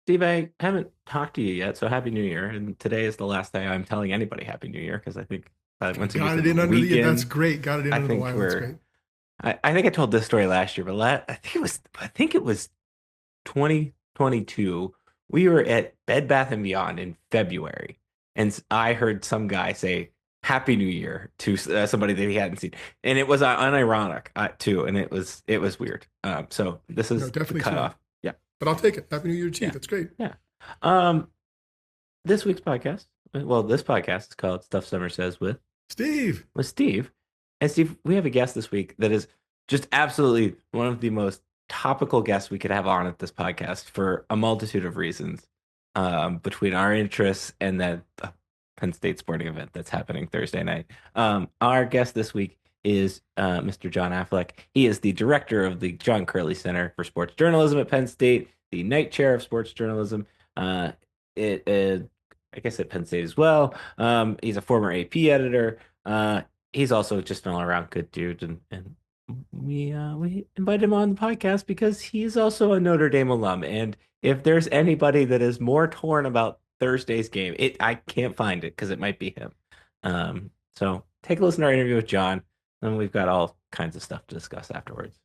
Steve, I haven't talked to you yet, so Happy New Year. And today is the last day I'm telling anybody Happy New Year because I think once we get Got to it the in under the, that's weekend, great. Got it in I under the think wire. That's we're. great. I think I told this story last year, but I think it was 2022. We were at Bed Bath and Beyond in February, and I heard some guy say Happy New Year to somebody that he hadn't seen, and it was unironic too, and it was weird. So this No, is the definitely smart. cutoff. Yeah, But I'll take it. Happy New Year to you. yeah, That's great. yeah. Um, this week's podcast, well, this podcast is called Stuff Summer Says Steve. with Steve. And Steve, we have a guest this week that is just absolutely one of the most topical guests we could have on at this podcast for a multitude of reasons. Between our interests and that Penn State sporting event that's happening Thursday night. Our guest this week is Mr. John Affleck. He is the director of the John Curley Center for Sports Journalism at Penn State, the Knight Chair of Sports Journalism. Uh, I guess at Penn State as well. He's a former AP editor. He's also just an all-around good dude, and we invited him on the podcast because he's also a Notre Dame alum. And if there's anybody that is more torn about Thursday's game, I can't find it because it might be him. So take a listen to our interview with John, and we've got all kinds of stuff to discuss afterwards.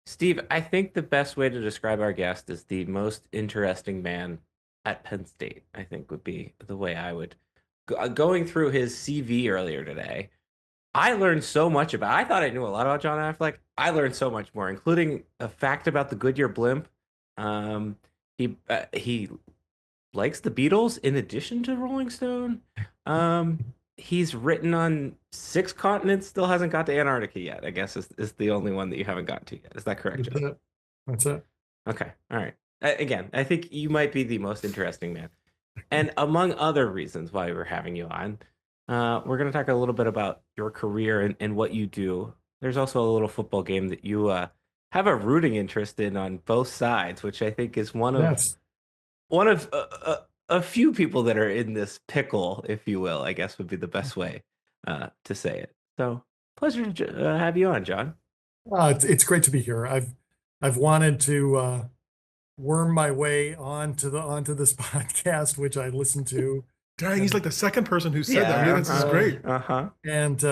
Steve, I think the best way to describe our guest is the most interesting man at Penn State, I think would be the way I would. Going through his CV earlier today, I learned so much about. I thought I knew a lot about John Affleck. I learned so much more, including a fact about the Goodyear blimp. Um, he likes the Beatles in addition to Rolling Stone. He's written on 6 continents, still hasn't got to Antarctica yet. I guess is the only one that you haven't got to yet. Is that correct, That's John? it. That's it. Okay, all right. Again, I think you might be the most interesting man. And among other reasons why we're having you on, we're going to talk a little bit about your career and what you do. There's also a little football game that you have a rooting interest in on both sides, which I think is Yes. one of a few people that are in this pickle, if you will. I guess would be the best way to say it. So pleasure to have you on, John. It's great to be here. I've wanted to worm my way onto this podcast, which I listen to, Dang, he's and like the second person who said that. Yeah. This is great. Uh-huh. and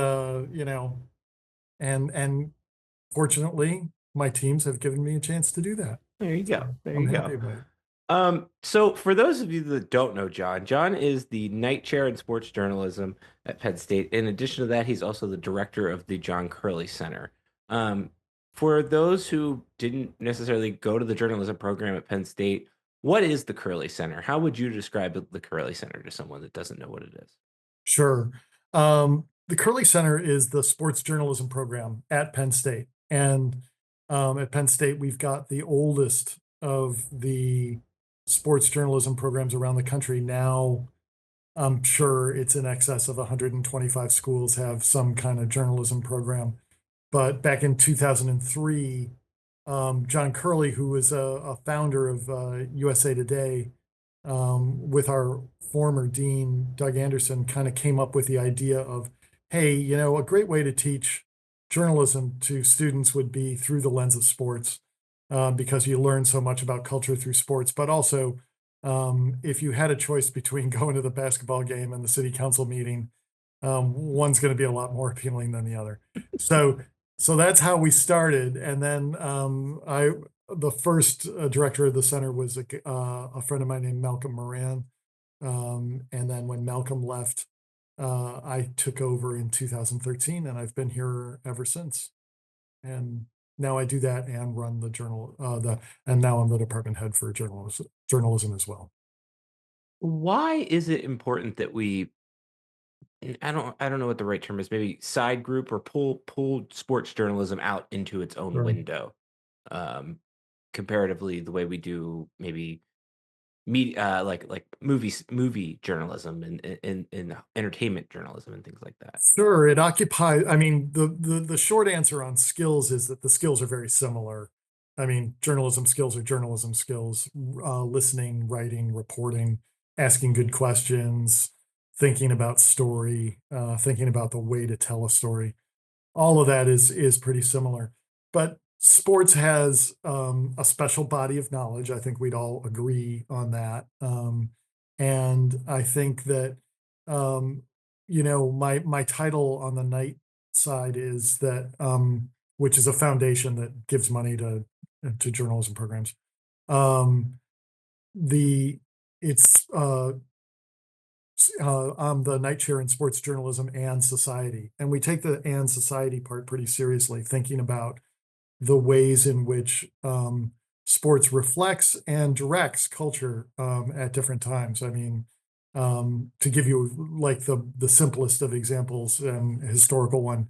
and fortunately, my teams have given me a chance to do that. There you go. So There I'm you happy go. about it. So for those of you that don't know John, John is the Knight Chair in Sports Journalism at Penn State. In addition to that, he's also the director of the John Curley Center. Um, for those who didn't necessarily go to the journalism program at Penn State, what is the Curley Center? How would you describe the Curley Center to someone that doesn't know what it is? Sure. The Curley Center is the sports journalism program at Penn State. And at Penn State, we've got the oldest of the sports journalism programs around the country. Now, I'm sure it's in excess of 125 schools have some kind of journalism program. But back in 2003, John Curley, who was a founder of USA Today, with our former dean, Doug Anderson, kind of came up with the idea of, hey, a great way to teach journalism to students would be through the lens of sports, because you learn so much about culture through sports. But also, if you had a choice between going to the basketball game and the city council meeting, one's going to be a lot more appealing than the other. So, so that's how we started. And then the first director of the center was a friend of mine named Malcolm Moran. And then when Malcolm left, I took over in 2013, and I've been here ever since. And now I do that and run the journal, and now I'm the department head for journalism as well. Why is it important that we I don't know what the right term is, maybe side group or pull sports journalism out into its own Sure. window, um, comparatively the way we do maybe media like movie journalism and entertainment journalism and things like that. Sure, it occupies. I mean, the short answer on skills is that the skills are very similar. I mean, journalism skills are journalism skills, listening, writing, reporting, asking good questions, thinking about story, thinking about the way to tell a story. All of that is pretty similar. But sports has a special body of knowledge. I think we'd all agree on that. And I think that um, my title on the night side is that which is a foundation that gives money to journalism programs. Um, the it's I'm the night chair in sports journalism and society, and we take the and society part pretty seriously, thinking about the ways in which sports reflects and directs culture at different times. I mean, to give you like the simplest of examples and historical one,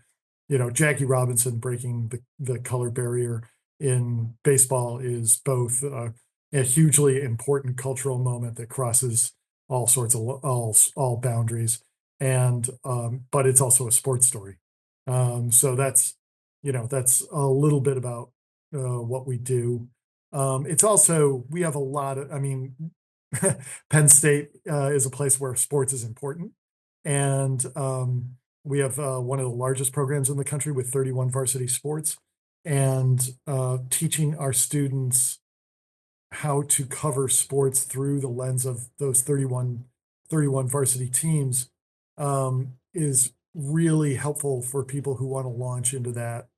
Jackie Robinson breaking the color barrier in baseball is both a hugely important cultural moment that crosses all sorts of all boundaries, and but it's also a sports story. So that's a little bit about what we do. It's also, we have a lot of, I mean, Penn State is a place where sports is important. And we have one of the largest programs in the country with 31 varsity sports. And teaching our students how to cover sports through the lens of those 31 varsity teams is really helpful for people who want to launch into that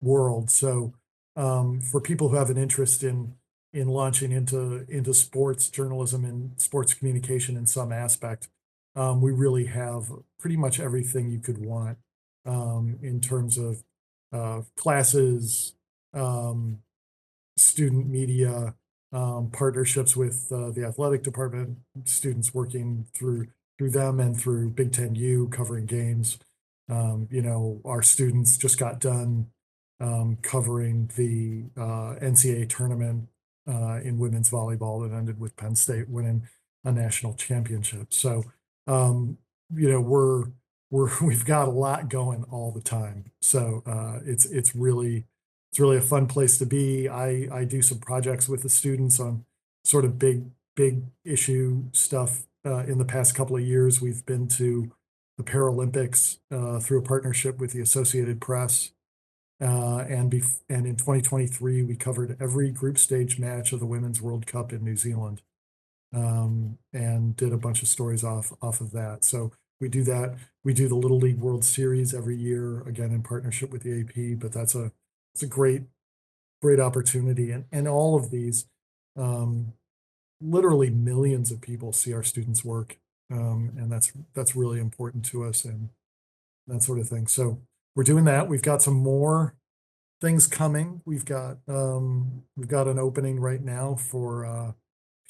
world. So for people who have an interest in launching into sports journalism and sports communication in some aspect, we really have pretty much everything you could want in terms of classes, student media, partnerships with the athletic department, students working through them and through Big Ten U covering games. Our students just got done covering the NCAA tournament in women's volleyball that ended with Penn State winning a national championship. So, we've got a lot going all the time. So it's really a fun place to be. I do some projects with the students on sort of big issue stuff. In the past couple of years, we've been to the Paralympics through a partnership with the Associated Press. And in 2023, we covered every group stage match of the Women's World Cup in New Zealand, and did a bunch of stories off of that. So we do that. We do the Little League World Series every year, again in partnership with the AP. But it's a great opportunity, and all of these, literally millions of people see our students' work, and that's really important to us and that sort of thing. So we're doing that. We've got some more things coming. We've got an opening right now for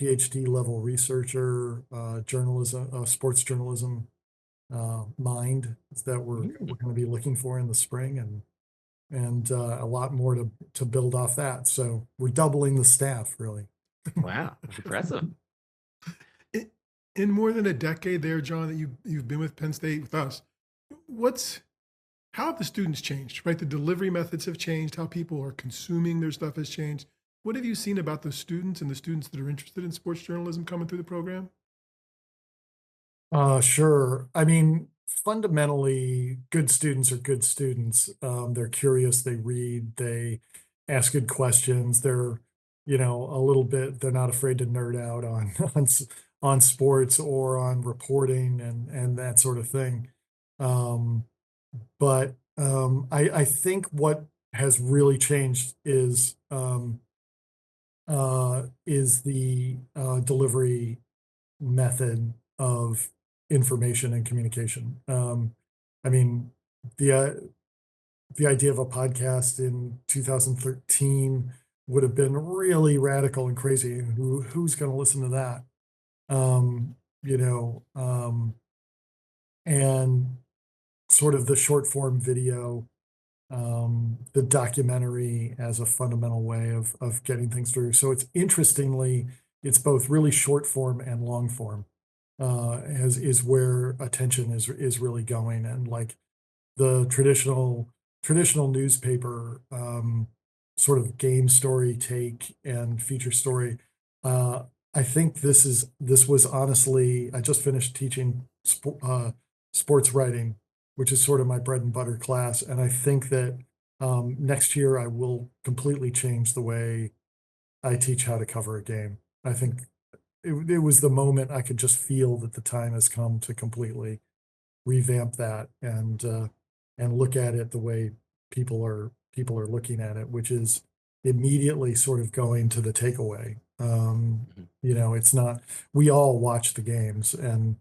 PhD level researcher, journalism, sports journalism mind that we're going to be looking for in the spring, and a lot more to build off that. So we're doubling the staff, really. Wow, impressive. In more than a decade there, John, that you've been with Penn State with us, how have the students changed, right? The delivery methods have changed, how people are consuming their stuff has changed. What have you seen about the students and the students that are interested in sports journalism coming through the program? Sure. I mean, fundamentally, good students are good students. They're curious, they read, they ask good questions. They're, a little bit, they're not afraid to nerd out on on sports or on reporting and that sort of thing. But I think what has really changed is the delivery method of information and communication. I mean, the idea of a podcast in 2013 would have been really radical and crazy. Who's going to listen to that? Um, you know, um, and sort of the short form video, the documentary as a fundamental way of getting things through. So it's both really short form and long form, as is where attention is really going. And like the traditional newspaper, sort of game story take and feature story. I think this was honestly, I just finished teaching sports writing, which is sort of my bread and butter class. And I think that Next year, I will completely change the way I teach how to cover a game. I think it was the moment I could just feel that the time has come to completely revamp that and look at it the way people are looking at it, which is immediately sort of going to the takeaway. Mhm. It's not, we all watch the games, and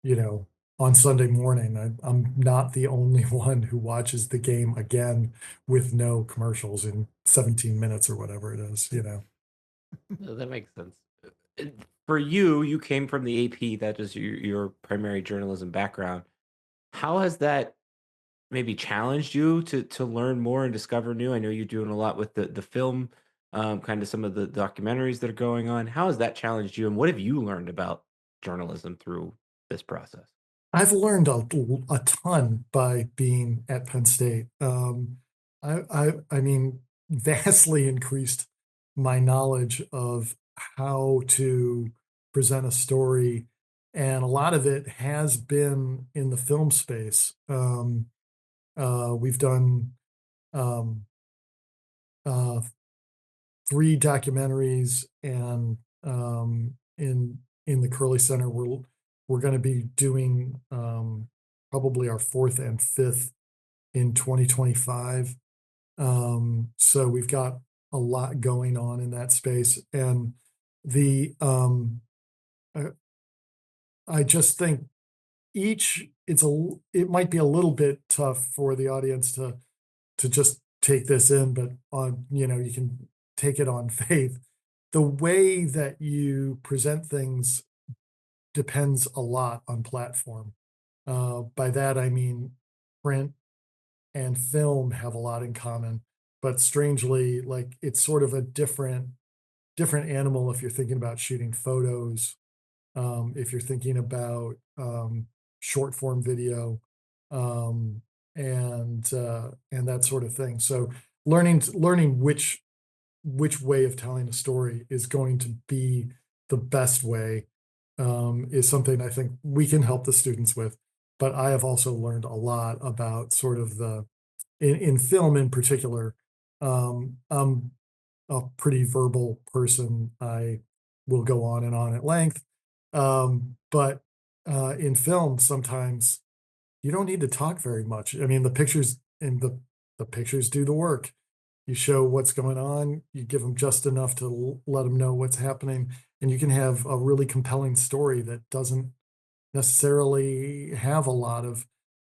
you know, on Sunday morning, I'm not the only one who watches the game again with no commercials in 17 minutes or whatever it is. No, that makes sense. Uh, For you, you came from the AP, that is your primary journalism background. How has that maybe challenged you to learn more and discover new? I know you're doing a lot with the film, kind of some of the documentaries that are going on. How has that challenged you, and what have you learned about journalism through this process? I've learned a ton by being at Penn State. I mean, vastly increased my knowledge of how to present a story, and a lot of it has been in the film space. We've done um, uh, 3 documentaries, and in the Curley Center, we're going to be doing probably our fourth and fifth in 2025. So we've got a lot going on in that space, and the I, I just think it might be a little bit tough for the audience to just take this in, but you can take it on faith. The way that you present things depends a lot on platform. By that I mean print and film have a lot in common, but strangely, like it's sort of a different animal if you're thinking about shooting photos, if you're thinking about short form video, um, and that sort of thing. So learning which way of telling a story is going to be the best way is something I think we can help the students with. But I have also learned a lot about sort of in film in particular. I'm a pretty verbal person. I will go on and on at length. But in film, sometimes you don't need to talk very much. I mean, the pictures and the pictures do the work. You show what's going on, you give them just enough to let them know what's happening, and you can have a really compelling story that doesn't necessarily have a lot of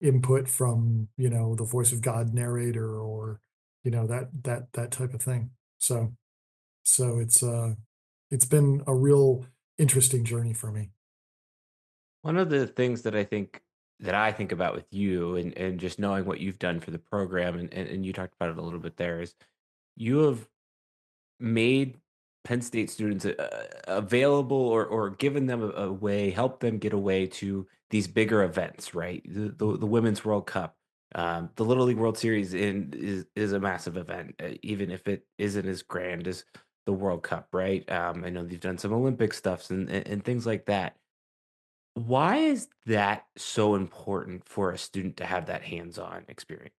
input from, the voice of God narrator, or, that type of thing. So it's been a real interesting journey for me. One of the things that I think about with you, and just knowing what you've done for the program, and you talked about it a little bit there, is you have made Penn State students available, or given them a way, help them get away to these bigger events, right? The Women's World Cup, the Little League World Series is a massive event, even if it isn't as grand as the World Cup, right? I know you've done some Olympic stuffs and things like that. Why is that so important for a student to have that hands-on experience?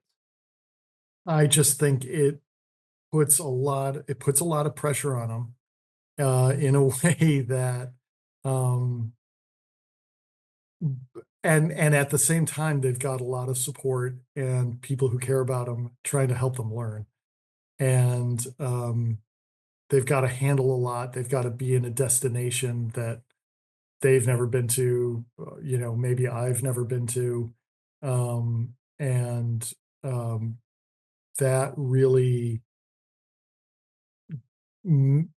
I just think it puts a lot of pressure on them in a way that um and at the same time they've got a lot of support and people who care about them trying to help them learn. And they've got to handle a lot. They've got to be in a destination that they've never been to, maybe I've never been to. And that really m-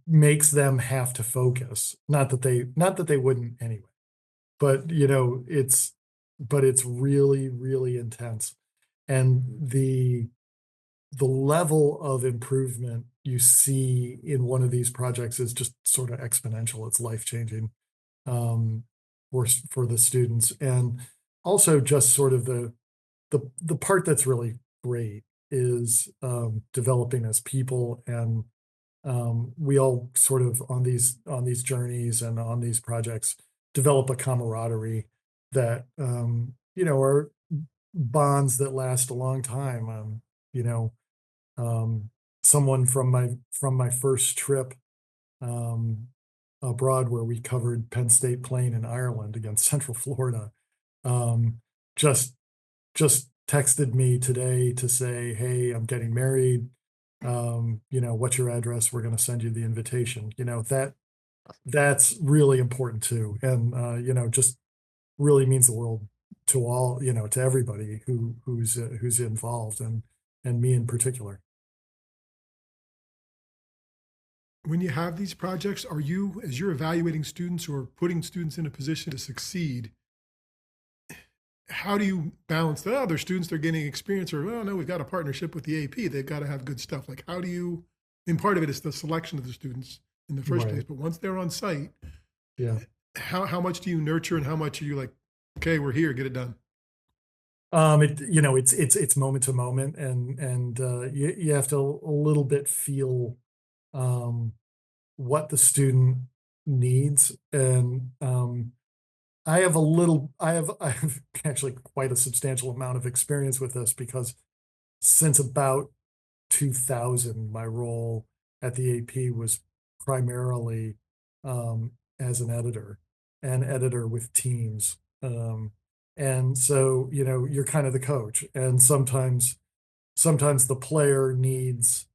makes them have to focus. Not that they wouldn't anyway, but it's really, really intense. And the level of improvement you see in one of these projects is just sort of exponential. It's life changing um, for the students, and also just sort of the part that's really great is developing as people, and we all sort of on these journeys and on these projects develop a camaraderie that are bonds that last a long time. someone from my first trip abroad, where we covered Penn State playing in Ireland against Central Florida, just texted me today to say, "Hey, I'm getting married. What's your address? We're going to send you the invitation." That's really important too, and just really means the world to all, to everybody who's involved, and me in particular. When you have these projects, are you, as you're evaluating students or putting students in a position to succeed, how do you balance that? Oh, they're students, they're getting experience, or, oh, no, we've got a partnership with the AP. They've got to have good stuff. Like, how do you, and part of it is the selection of the students in the first place, but once they're on site, Yeah. how much do you nurture and how much are you like, okay, we're here, get it done? It's moment to moment, and you have to a little bit feel what the student needs, and I have actually quite a substantial amount of experience with this, because since about 2000, my role at the AP was primarily as an editor, and editor with teams. And so, you're kind of the coach, and sometimes the player needs,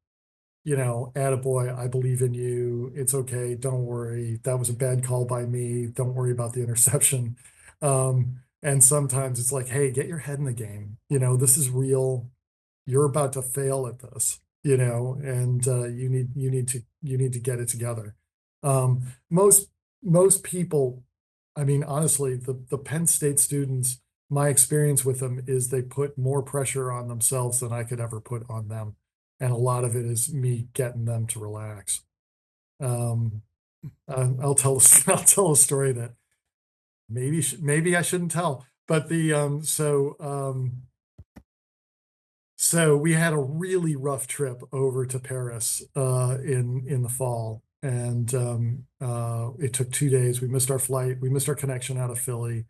attaboy, I believe in you. It's okay. Don't worry. That was a bad call by me. Don't worry about the interception. And sometimes it's like, hey, get your head in the game. This is real. You're about to fail at this, and you need to get it together. Most people, I mean, honestly, the Penn State students, my experience with them is they put more pressure on themselves than I could ever put on them. And a lot of it is me getting them to relax. I'll tell a story that maybe I shouldn't tell, but so we had a really rough trip over to Paris in the fall, and it took 2 days. We missed our flight. We missed our connection out of Philly,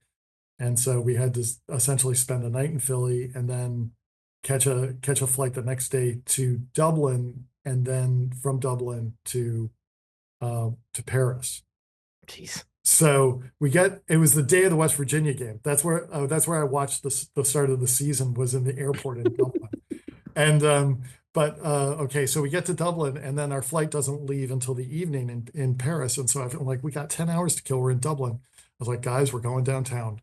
and so we had to essentially spend a night in Philly and then catch a flight the next day to Dublin, and then from Dublin to Paris. Jeez. So it was the day of the West Virginia game. That's where I watched the start of the season, was in the airport in Dublin. And okay, so we get to Dublin, and then our flight doesn't leave until the evening in Paris. And so I'm like, we got 10 hours to kill. We're in Dublin. I was like, guys, we're going downtown.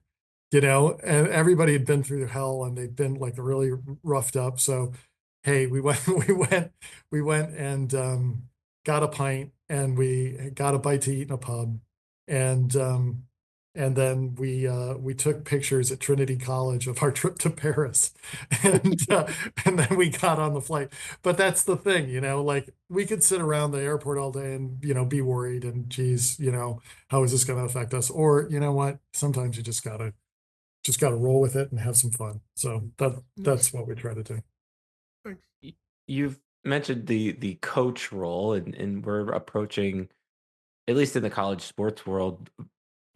And everybody had been through hell, and they'd been like really roughed up. So, hey, we went and got a pint, and we got a bite to eat in a pub, and then we took pictures at Trinity College of our trip to Paris, and then we got on the flight. But that's the thing, like, we could sit around the airport all day and be worried, and geez, how is this going to affect us? Or what? Sometimes you just gotta roll with it and have some fun. So that's what we try to do. Thanks. You've mentioned the coach role, and we're approaching, at least in the college sports world,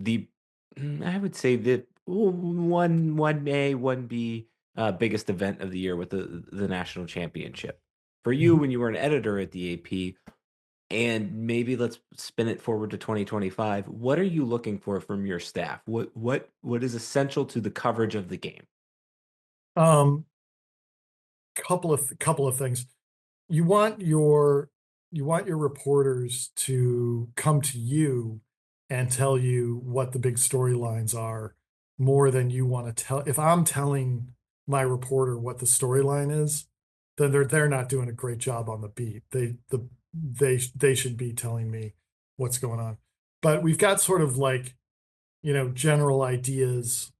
I would say the 1A, 1B biggest event of the year with the national championship. For you, when you were an editor at the AP, and maybe let's spin it forward to 2025, what are you looking for from your staff? What is essential to the coverage of the game? Couple of things. You want your reporters to come to you and tell you what the big storylines are, more than you want to tell. If I'm telling my reporter what the storyline is, then they're not doing a great job on the beat. They should be telling me what's going on. But we've got sort of like, general ideas.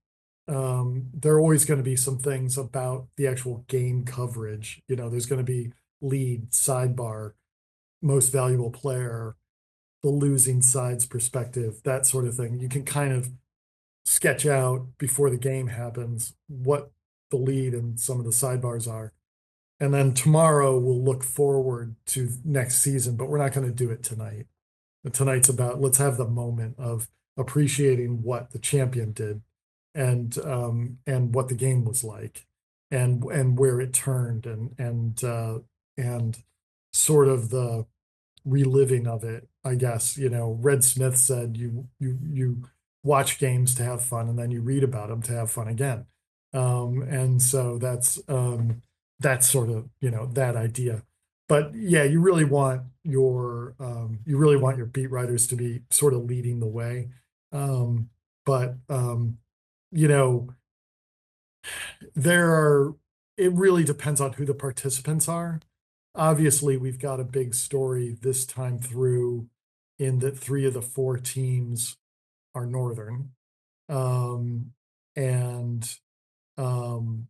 There are always going to be some things about the actual game coverage. There's going to be lead, sidebar, most valuable player, the losing side's perspective, that sort of thing. You can kind of sketch out before the game happens what the lead and some of the sidebars are. And then tomorrow we'll look forward to next season, but we're not going to do it tonight. Tonight's about, let's have the moment of appreciating what the champion did, and what the game was like. and where it turned and sort of the reliving of it, I guess. Red Smith said you watch games to have fun and then you read about them to have fun again. And so that's sort of, that idea. But yeah, you really want your beat writers to be sort of leading the way. But you know, it really depends on who the participants are. Obviously, we've got a big story this time through in that 3 of the 4 teams are Northern. Um, and um,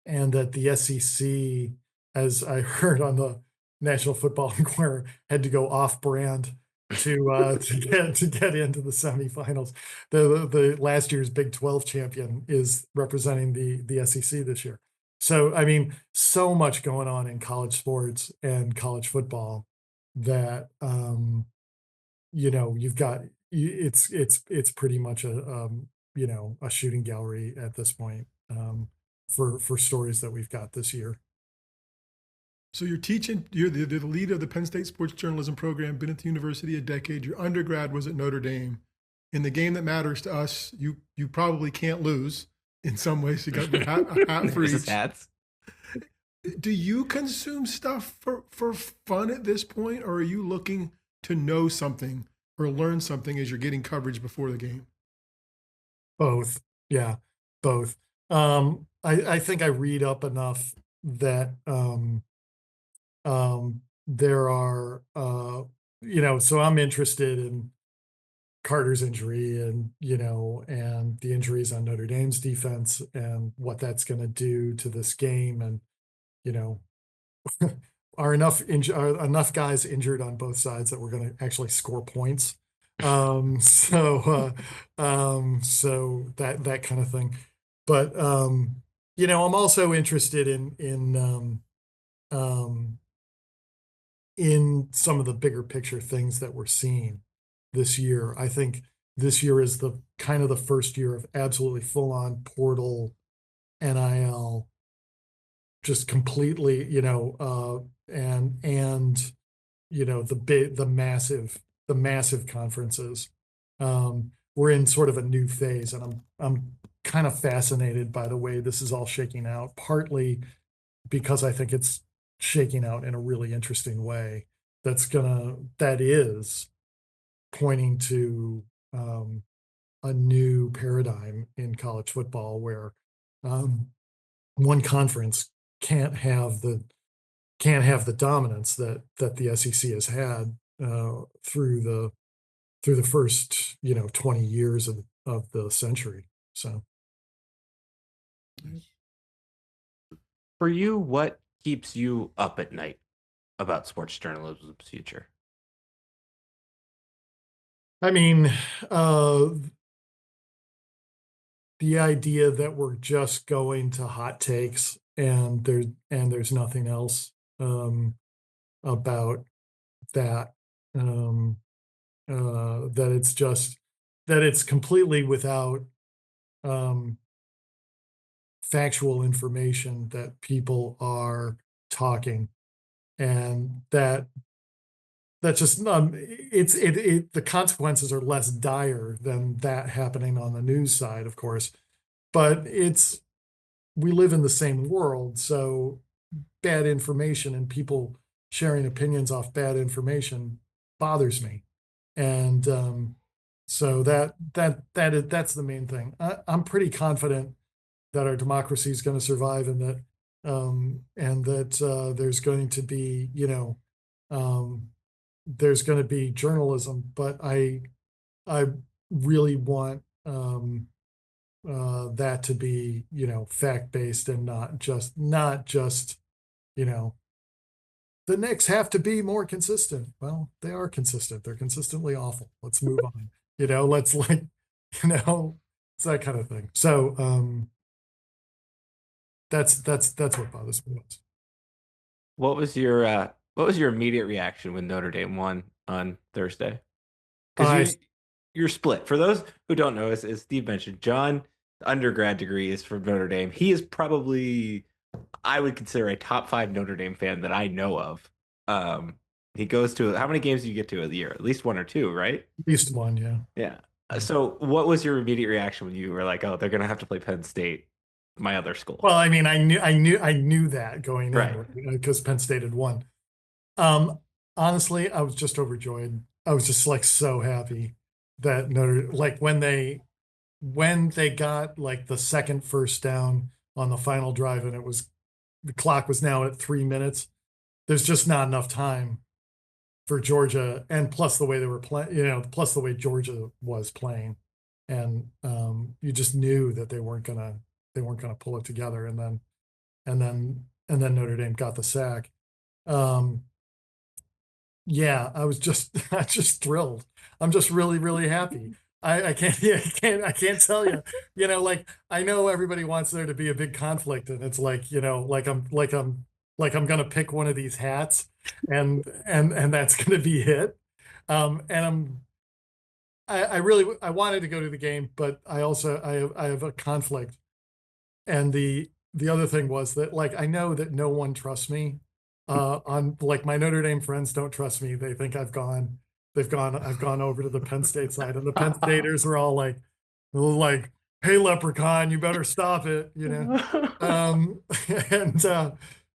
and that the SEC, as I heard on the National Football Inquirer, had to go off brand to get into the semifinals. The last year's Big 12 champion is representing the SEC this year. So I mean, so much going on in college sports and college football that you've got it's pretty much a shooting gallery at this point for stories that we've got this year. So you're teaching, you're the lead of the Penn State Sports Journalism program, been at the university a decade. Your undergrad was at Notre Dame. In the game that matters to us, you probably can't lose in some ways. You got a hat for each. Hats. Do you consume stuff for fun at this point, or are you looking to know something or learn something as you're getting coverage before the game? Both. Yeah, both. I think I read up enough that there are so I'm interested in Carter's injury and and the injuries on Notre Dame's defense and what that's going to do to this game. And are enough guys injured on both sides that we're going to actually score points. So that kind of thing. But I'm also interested in some of the bigger picture things that we're seeing this year. I think this year is the kind of the first year of absolutely full on portal NIL, just completely, and the massive conferences. We're in sort of a new phase, and I'm kind of fascinated by the way this is all shaking out, partly because I think it's shaking out in a really interesting way that is pointing to a new paradigm in college football where one conference can't have the dominance that the SEC has had through the first 20 years of the century. So for you, what keeps you up at night about sports journalism's future? I mean, the idea that we're just going to hot takes and there's nothing else about that. That it's completely without factual information that people are talking, and that's just the consequences are less dire than that happening on the news side, of course, but we live in the same world, so bad information and people sharing opinions off bad information bothers me. And so that's the main thing. I'm pretty confident that our democracy is going to survive, and that there's going to be there's going to be journalism, but I really want that to be fact-based and not just the Knicks have to be more consistent. Well, they are consistent. They're consistently awful. Let's move on. Let's it's that kind of thing. So that's what bothers me most. What was your immediate reaction when Notre Dame won on Thursday? Because you're split. For those who don't know, as Steve mentioned, John undergrad degree is from Notre Dame. He is probably, I would consider, a top 5 Notre Dame fan that I know of. He goes to, how many games do you get to a year? At least 1 or 2, right? At least one, yeah. Yeah. So what was your immediate reaction when you were like, oh, they're gonna have to play Penn State, my other school? Well, I mean, I knew that going Right. in because Penn State had won. Honestly, I was just overjoyed. I was just like so happy that when they got like the second first down on the final drive and the clock was now at 3 minutes. There's just not enough time for Georgia, and plus the way they were playing, plus the way Georgia was playing, and you just knew that they weren't gonna pull it together, and then Notre Dame got the sack. Yeah, I was just I'm just thrilled. I'm just really, really happy. I can't yeah, I can't tell you. Like I know everybody wants there to be a big conflict, and it's like, like I'm gonna pick one of these hats and that's gonna be it. And I wanted to go to the game, but I have a conflict. And the other thing was that like I know that no one trusts me. On like my Notre Dame friends don't trust me. They think I've gone over to the Penn State side, and the Penn Staters were all like, hey leprechaun, you better stop it, and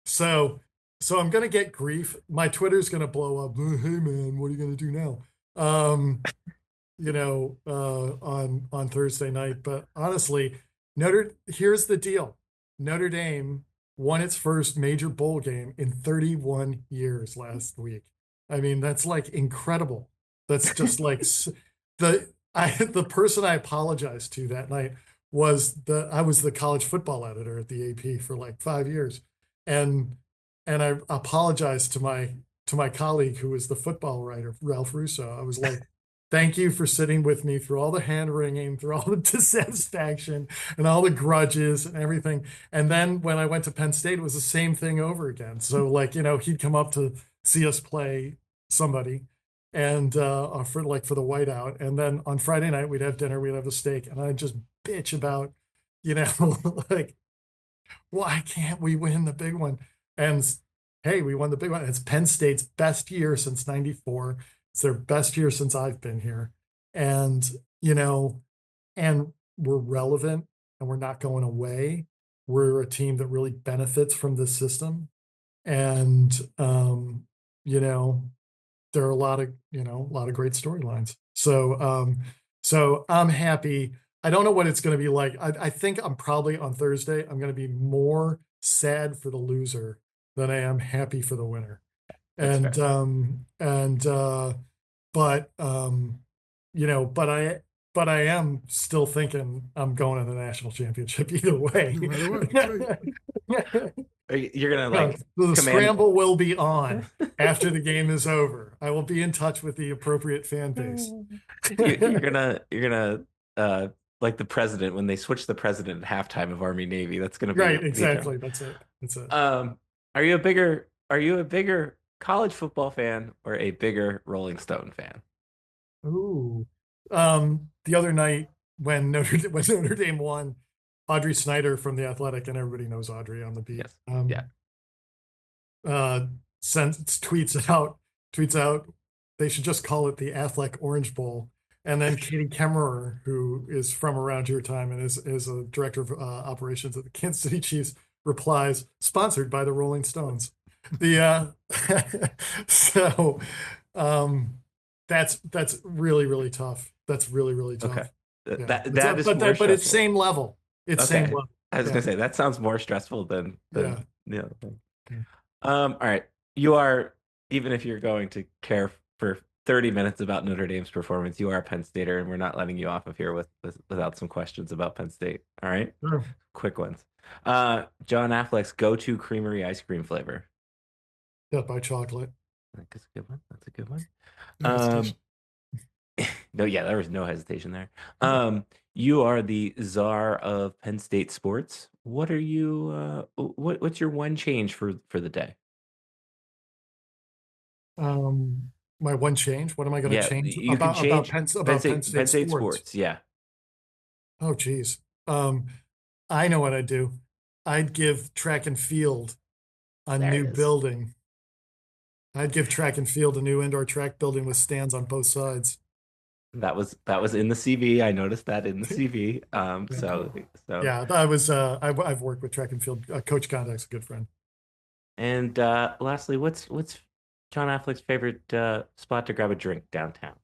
so I'm gonna get grief. My Twitter's gonna blow up. Hey man, what are you gonna do now? On Thursday night. But honestly, here's the deal. Notre Dame won its first major bowl game in 31 years last week. I mean, that's like incredible. That's just like the person I apologized to that night I was the college football editor at the AP for like 5 years. And I apologized to my colleague who was the football writer, Ralph Russo. I was like, thank you for sitting with me through all the hand wringing, through all the dissatisfaction and all the grudges and everything. And then when I went to Penn State, it was the same thing over again. So like, he'd come up to see us play somebody and for the whiteout. And then on Friday night, we'd have dinner, we'd have a steak, and I'd just bitch about, like, why can't we win the big one? And hey, we won the big one. It's Penn State's best year since '94. It's their best year since I've been here. And, and we're relevant and we're not going away. We're a team that really benefits from this system. And, there are a lot of great storylines. So I'm happy. I don't know what it's going to be like. I think I'm probably on Thursday, I'm going to be more sad for the loser than I am happy for the winner. That's fair. But I am still thinking I'm going to the national championship either way. No matter what. You're gonna like the scramble will be on after the game is over. I will be in touch with the appropriate fan base. You're gonna like the president when they switch the president at halftime of Army Navy. That's gonna be right. Exactly. That's it. Are you a bigger college football fan or a bigger Rolling Stone fan? Ooh, the other night when Notre Dame won, Audrey Snyder from The Athletic, and everybody knows Audrey on the beat. Yes. Tweets out they should just call it the Affleck Orange Bowl. And then Katie Kemmerer, who is from around your time and is a director of operations at the Kansas City Chiefs, replies, sponsored by the Rolling Stones. That's really, really tough. That's really, really tough. Okay. Yeah. But it's same level. It's okay. same level. I was gonna say that sounds more stressful than yeah. All right. You are, even if you're going to care for 30 minutes about Notre Dame's performance, you are a Penn Stater, and we're not letting you off of here without some questions about Penn State. All right. Sure. Quick ones. John Affleck's go-to creamery ice cream flavor. Yeah, by chocolate. That's a good one. That's a good one. No, yeah, there was no hesitation there. You are the czar of Penn State sports. What are you? What's your one change for the day? My one change. What am I going to change about Penn State sports? Yeah. Oh, geez. I know what I'd do. I'd give track and field a There new it is. building. I'd give track and field a new indoor track building with stands on both sides. That was in the CV. I noticed that in the CV. Yeah. So Yeah, I was. I've worked with track and field. Coach Contact's a good friend. and lastly, what's John Affleck's favorite spot to grab a drink downtown?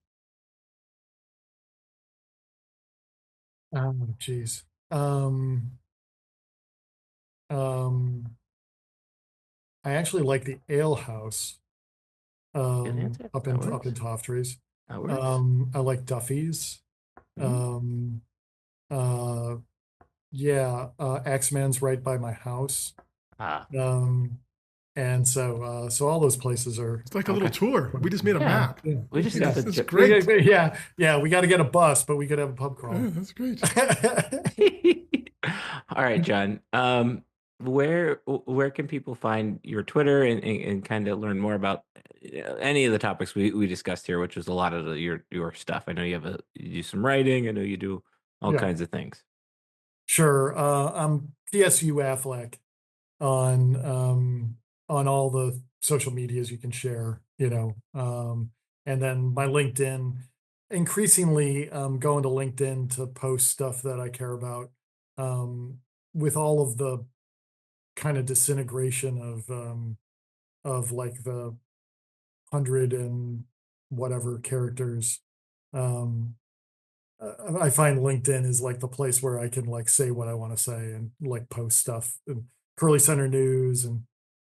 Oh, geez. Um, I actually like the Ale House Good answer. up That in works. Toftres. That works. I like Duffy's. Mhm. Um, uh, yeah, Axeman's right by my house. Ah, Um, and so all those places are. It's like a little okay. tour. We just made a Yeah. map. Yeah. We just Yeah, got that's the great. Yeah, we got to get a bus, but we could have a pub crawl. Yeah, that's great. All right, John. Where can people find your Twitter and kind of learn more about any of the topics we discussed here, which was a lot of your stuff. I know you do some writing. I know you do all Yeah, kinds of things. sure. I'm PSU Affleck on all the social medias you can share, and then my LinkedIn, increasingly going to LinkedIn to post stuff that I care about, um, with all of the kind of disintegration of like the 100 and whatever characters. Um, I find LinkedIn is like the place where I can like say what I want to say and like post stuff and Curley Center news and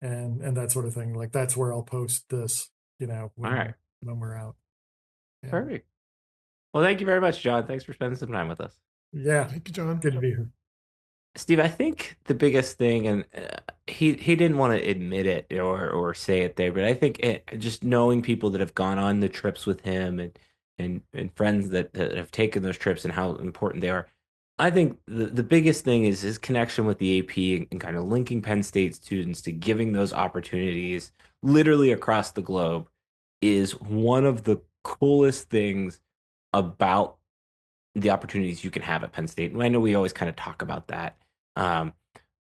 that sort of thing. Like that's where I'll post this, All right, when we're out. Yeah. perfect. Well, thank you very much, John. Thanks for spending some time with us. Yeah. Thank you, John. Good to be here. Steve, I think the biggest thing, and he didn't want to admit it or say it there, but I think just knowing people that have gone on the trips with him and friends that have taken those trips and how important they are, I think the biggest thing is his connection with the AP and kind of linking Penn State students to giving those opportunities literally across the globe is one of the coolest things about the opportunities you can have at Penn State. And I know we always kind of talk about that. Um,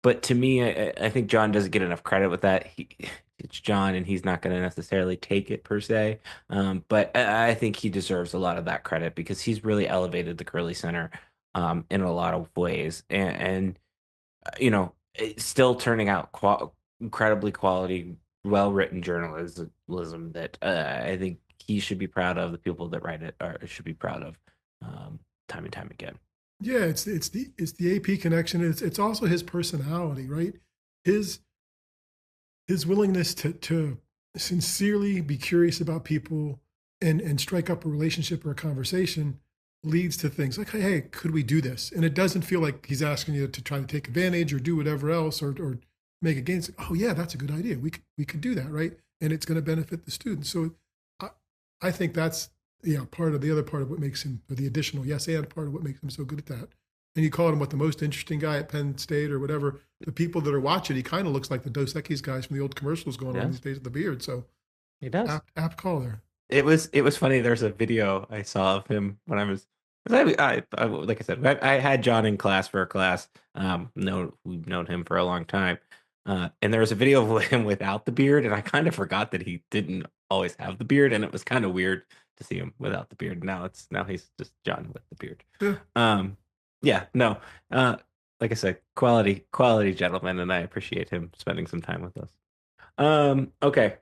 but to me, I think John doesn't get enough credit with that. It's John, and he's not going to necessarily take it per se. But I think he deserves a lot of that credit because he's really elevated the Curley Center in a lot of ways. And it's still turning out incredibly quality, well-written journalism that I think he should be proud of. The people that write it should be proud of time and time again. Yeah, it's the AP connection. It's also his personality, right? His his willingness to sincerely be curious about people and strike up a relationship or a conversation leads to things like, hey, could we do this? And it doesn't feel like he's asking you to try to take advantage or do whatever else or make a gain. It's like, oh yeah, that's a good idea. We could do that, right? And it's going to benefit the students. So I, I think that's part of the other part of what makes him, or the additional yes and part of what makes him so good at that. And you called him what, the most interesting guy at Penn State or whatever. The people that are watching, he kind of looks like the Dos Equis guys from the old commercials going on Yes, these days with the beard. So he does. apt call there. It was funny. There's a video I saw of him when I was. 'Cause like I said, I had John in class for a class. We've known him for a long time, and there was a video of him without the beard, and I kind of forgot that he didn't always have the beard, and it was kind of weird to see him without the beard. Now he's just John with the beard. Yeah. Yeah, no, like I said, quality gentleman, and I appreciate him spending some time with us. Okay.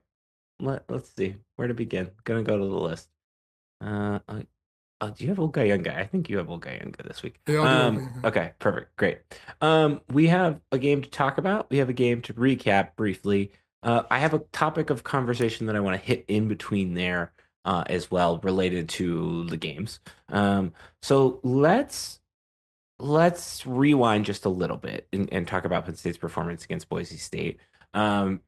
Let's see where to begin. Gonna go to the list. Do you have old guy, young guy? I think you have old guy, young guy this week. Yeah, I'll do it. Okay, perfect, great. We have a game to talk about. We have a game to recap briefly. I have a topic of conversation that I want to hit in between there as well, related to the games. So let's rewind just a little bit and talk about Penn State's performance against Boise State. What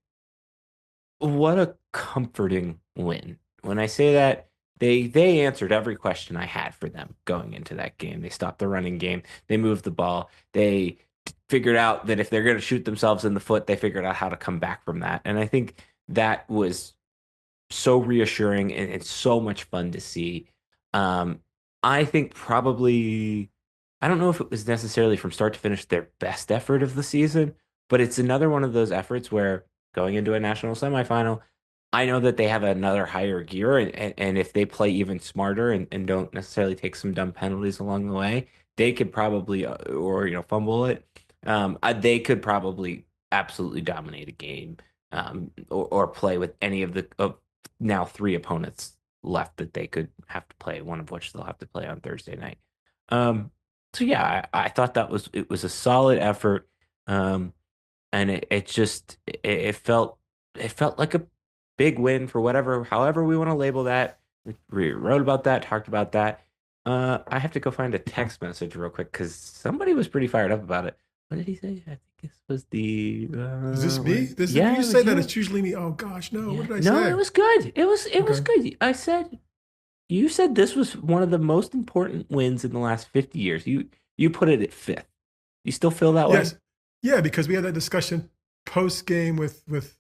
a comforting win. When I say that, they answered every question I had for them going into that game. They stopped the running game. They moved the ball. They figured out that if they're going to shoot themselves in the foot, they figured out how to come back from that. And I think that was so reassuring and so much fun to see. I think probably I don't know if it was necessarily from start to finish their best effort of the season, but it's another one of those efforts where going into a national semifinal, I know that they have another higher gear, and if they play even smarter and don't necessarily take some dumb penalties along the way, they could probably, or fumble it. They could probably absolutely dominate a game, or play with any of the now three opponents left that they could have to play, one of which they'll have to play on Thursday night. Um, so yeah, I thought it was a solid effort, and it felt like a big win for however we want to label that. We wrote about that, talked about that. I have to go find a text message real quick because somebody was pretty fired up about it. What did he say? I think this was the. Is this me? Yeah, you say that, it's usually me. Oh gosh, no. Yeah. What did I say? No, it was good. It was good. You said this was one of the most important wins in the last 50 years. You put it at fifth. You still feel that way? Yes. Yeah, because we had that discussion post game with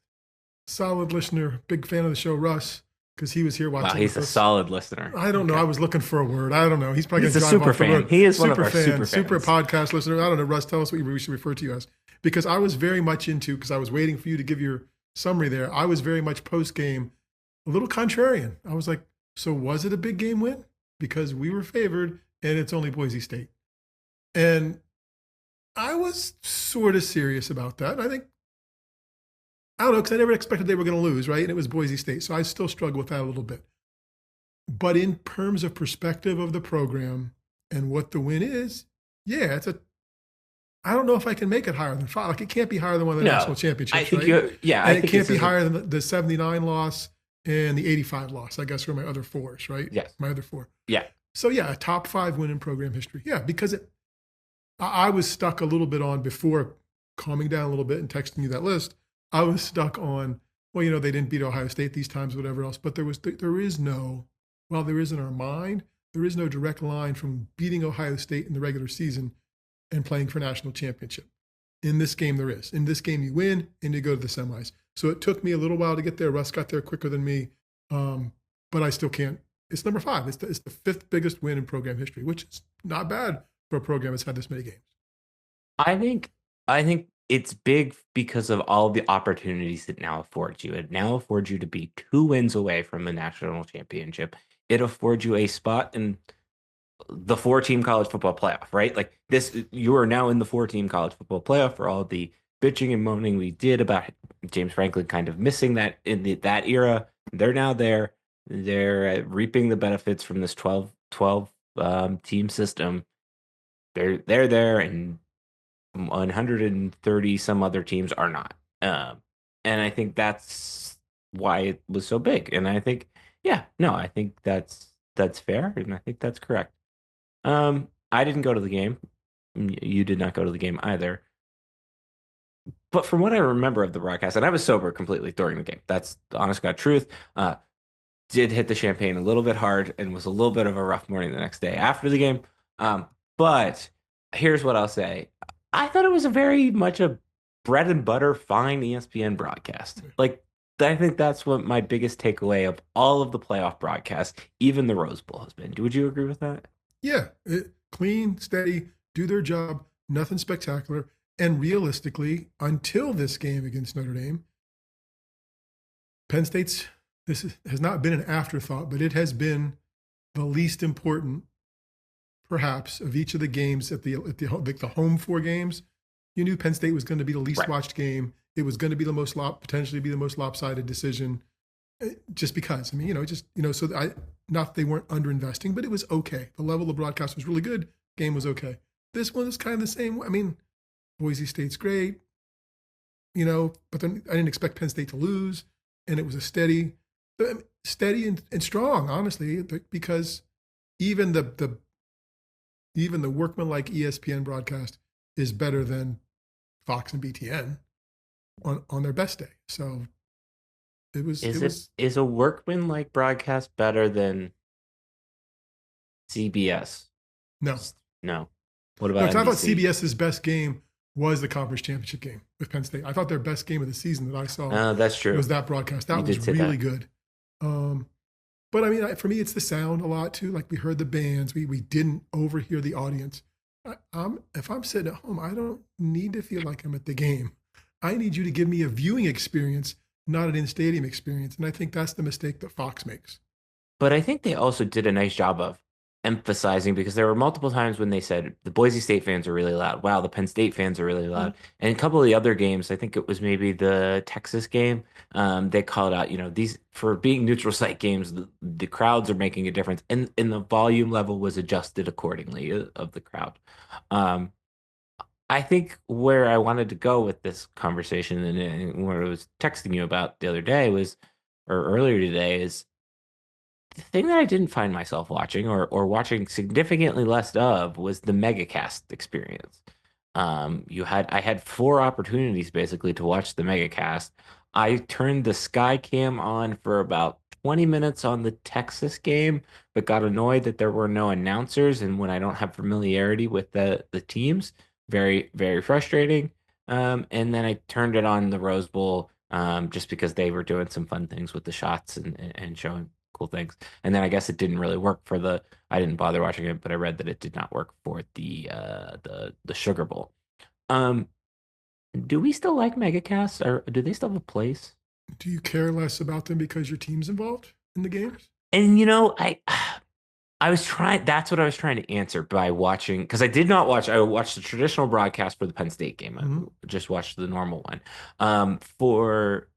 solid listener, big fan of the show, Russ, because he was here watching. Wow, he's a solid listener. I don't know. I was looking for a word. I don't know. He's probably a super fan. He is one of our super fans. Super podcast listener. I don't know. Russ, tell us what we should refer to you as. Because I was very much because I was waiting for you to give your summary there. I was very much post game, a little contrarian. I was like, so was it a big game win? Because we were favored and it's only Boise State. And I was sort of serious about that. And I don't know, because I never expected they were going to lose, right? And it was Boise State. So I still struggle with that a little bit. But in terms of perspective of the program and what the win is, yeah, I don't know if I can make it higher than 5. Like, it can't be higher than one of the national championships, I think right? and it can't be higher than the 79 loss and the 85 loss, I guess, were my other 4s, right? Yes. My other 4. Yeah. So, yeah, a top 5 win in program history. Yeah, because I was stuck a little bit on, before calming down a little bit and texting you that list, I was stuck on, well, they didn't beat Ohio State these times, whatever else. But there is no, while there is in our mind, there is no direct line from beating Ohio State in the regular season and playing for national championship. In this game, there is. In this game, you win and you go to the semis. So it took me a little while to get there. Russ got there quicker than me, but I still can't. It's number 5. It's the 5th biggest win in program history, which is not bad for a program that's had this many games. I think it's big because of all the opportunities it now affords you. It now affords you to be 2 wins away from a national championship. It affords you a spot in the 4-team college football playoff, right? Like this, you are now in the 4-team college football playoff for all the bitching and moaning we did about James Franklin kind of missing that in that era. They're now there. They're reaping the benefits from this 12 team system. They're there, and 130 some other teams are not. And I think that's why it was so big. And I think, I think that's fair, and I think that's correct. I didn't go to the game. You did not go to the game either. But from what I remember of the broadcast, and I was sober completely during the game. That's the honest God truth. Did hit the champagne a little bit hard and was a little bit of a rough morning the next day after the game. But here's what I'll say. I thought it was a very much a bread and butter, fine ESPN broadcast. Like, I think that's what my biggest takeaway of all of the playoff broadcasts, even the Rose Bowl, has been. Would you agree with that? Yeah. Clean, steady, do their job, nothing spectacular. And realistically, until this game against Notre Dame, Penn State's, has not been an afterthought, but it has been the least important, perhaps, of each of the games at the home 4 games. You knew Penn State was going to be the least watched game. It was going to be the most potentially be the most lopsided decision, just because. I mean, so not that they weren't underinvesting, but it was okay. The level of broadcast was really good. Game was okay. This one is kind of the same. I mean, Boise State's great, but then I didn't expect Penn State to lose, and it was a steady and strong, honestly, because even the workmanlike ESPN broadcast is better than Fox and BTN on their best day. So it was. Is a workmanlike broadcast better than CBS? No. What about NBC? I thought CBS's best game was the conference championship game with Penn State. I thought their best game of the season that I saw that's true. was that broadcast. That was really good. But I mean, for me, it's the sound a lot too. Like, we heard the bands. We didn't overhear the audience. If I'm sitting at home, I don't need to feel like I'm at the game. I need you to give me a viewing experience, not an in-stadium experience. And I think that's the mistake that Fox makes. But I think they also did a nice job of emphasizing because there were multiple times when they said the Boise State fans are really loud. Wow, the Penn State fans are really loud. And a couple of the other games, I think it was maybe the Texas game, they called out, these for being neutral site games, the crowds are making a difference. And the volume level was adjusted accordingly of the crowd. Um, I think where I wanted to go with this conversation and where I was texting you about the other day was, or earlier today, is the thing that I didn't find myself watching or watching significantly less of was the megacast experience. I had four opportunities basically to watch the megacast. I turned the Sky Cam on for about 20 minutes on the Texas game, but got annoyed that there were no announcers. And when I don't have familiarity with the teams, very, very frustrating. And then I turned it on the Rose Bowl just because they were doing some fun things with the shots and showing cool things. And then I guess it didn't really work for I didn't bother watching it, but I read that it did not work for the Sugar Bowl. Um, do we still like megacasts or do they still have a place? Do you care less about them because your team's involved in the games? And I was trying, that's what I was trying to answer by watching, because I watched the traditional broadcast for the Penn State game. I just watched the normal one. For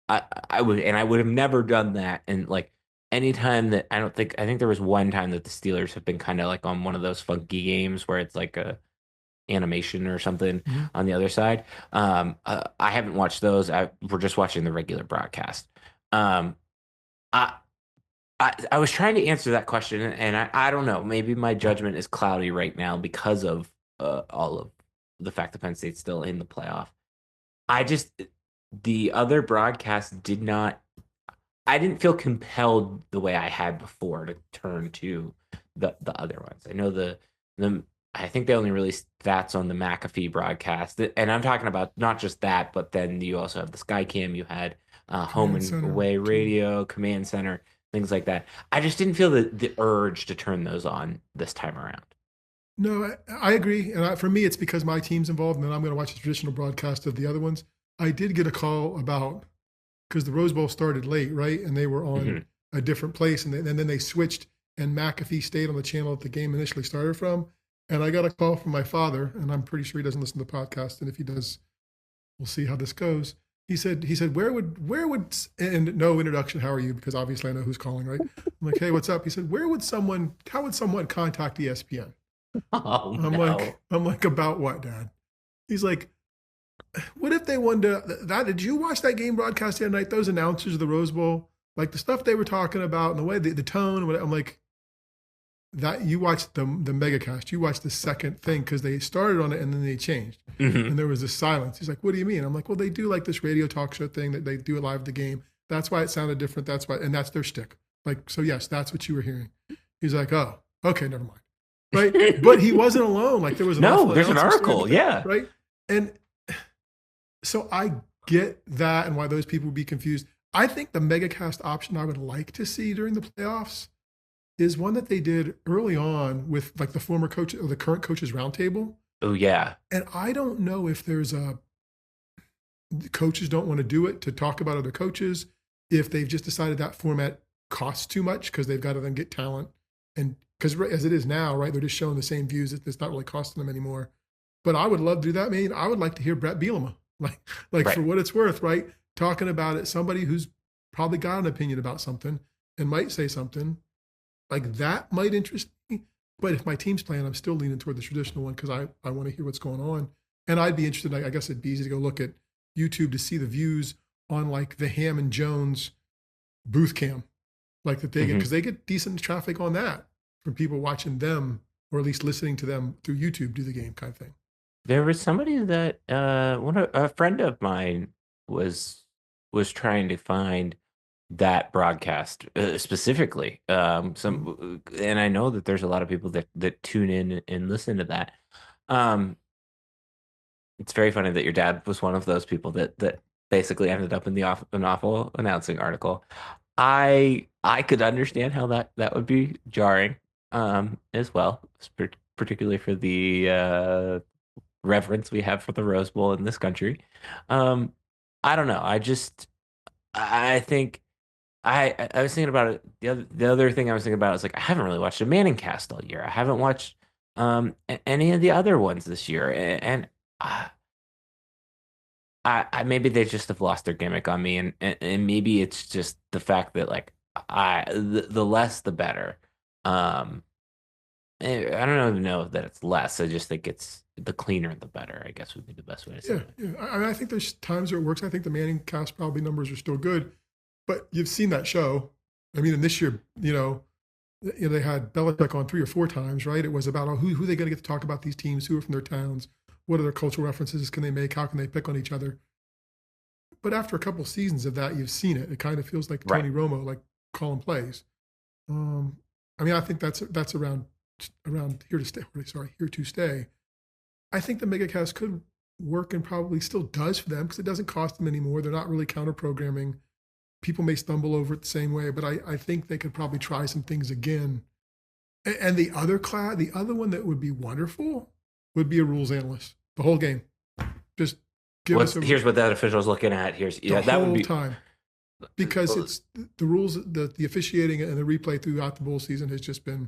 I would have never done that. And like anytime that I think there was one time that the Steelers have been kind of like on one of those funky games where it's like a animation or something on the other side. I haven't watched those. We're just watching the regular broadcast. Um, I, I was trying to answer that question, and I don't know. Maybe my judgment is cloudy right now because of all of the fact that Penn State's still in the playoff. I just the other broadcast did not. I didn't feel compelled the way I had before to turn to the other ones. I know the I think they only released stats on the McAfee broadcast, and I'm talking about not just that, but then you also have the Skycam. You had home and away radio, command center, things like that. I just didn't feel the urge to turn those on this time around. No, I agree. And for me, it's because my team's involved, and then I'm going to watch the traditional broadcast of the other ones. I did get a call about, because the Rose Bowl started late, right? And they were on a different place. And then they switched, and McAfee stayed on the channel that the game initially started from. And I got a call from my father, and I'm pretty sure he doesn't listen to the podcast. And if he does, we'll see how this goes. He said, where would, and no introduction, how are you? Because obviously I know who's calling, right? I'm like, hey, what's up? He said, how would someone contact ESPN? Oh, I'm like, about what, Dad? He's like, what if they wanted to, did you watch that game broadcast the other night? Those announcers of the Rose Bowl, like the stuff they were talking about and the way, the tone, I'm like, that you watched the megacast, you watched the second thing because they started on it and then they changed. And there was this silence. He's like, what do you mean? I'm like, well, they do like this radio talk show thing that they do live at the game. That's why it sounded different. That's why, and that's their shtick. Like, so yes, that's what you were hearing. He's like, oh, okay, never mind. Right. But he wasn't alone. Like there was there's an article. Yeah. Right. And so I get that and why those people would be confused. I think the megacast option I would like to see during the playoffs is one that they did early on with like the former coach or the current coaches roundtable. Oh yeah. And I don't know if the coaches don't want to do it to talk about other coaches, if they've just decided that format costs too much because they've got to then get talent. And because as it is now, right, they're just showing the same views. It's not really costing them anymore. But I would love to do that. I mean, I would like to hear Brett Bielema, like right. For what it's worth, right, talking about it. Somebody who's probably got an opinion about something and might say something like that might interest me. But if my team's playing, I'm still leaning toward the traditional one because I want to hear what's going on. And I'd be interested. I guess it'd be easy to go look at YouTube to see the views on like the Ham and Jones booth cam, like that they get, because they get decent traffic on that from people watching them or at least listening to them through YouTube do the game kind of thing. There was somebody that a friend of mine was trying to find that broadcast specifically. And I know that there's a lot of people that tune in and listen to that. It's very funny that your dad was one of those people that basically ended up in an awful announcing article. I could understand how that would be jarring as well, particularly for the reverence we have for the Rose Bowl in this country. Um, I don't know. I think I was thinking about it. The other thing I was thinking about is like I haven't really watched a Manning cast all year. I haven't watched any of the other ones this year, and I maybe they just have lost their gimmick on me, and maybe it's just the fact that like the less the better. Um, I don't even know that it's less. I just think it's the cleaner the better, I guess would be the best way to say Yeah, it. yeah. I think there's times where it works. I think the Manning cast probably numbers are still good, but you've seen that show. I mean, and this year, they had Belichick on 3 or 4 times, right? It was about who they going to get to talk about these teams, who are from their towns, what are their cultural references can they make, how can they pick on each other. But after a couple seasons of that, you've seen it. It kind of feels like Right. Tony Romo, like calling plays. I mean, I think that's around here to stay. Sorry, here to stay. I think the megacast could work and probably still does for them because it doesn't cost them anymore. They're not really counter programming. People may stumble over it the same way, but I think they could probably try some things again. And the other one that would be wonderful would be a rules analyst the whole game. Just give us Here's what that official's looking at. That would be time. Because it's the rules, the officiating and the replay throughout the bowl season has just been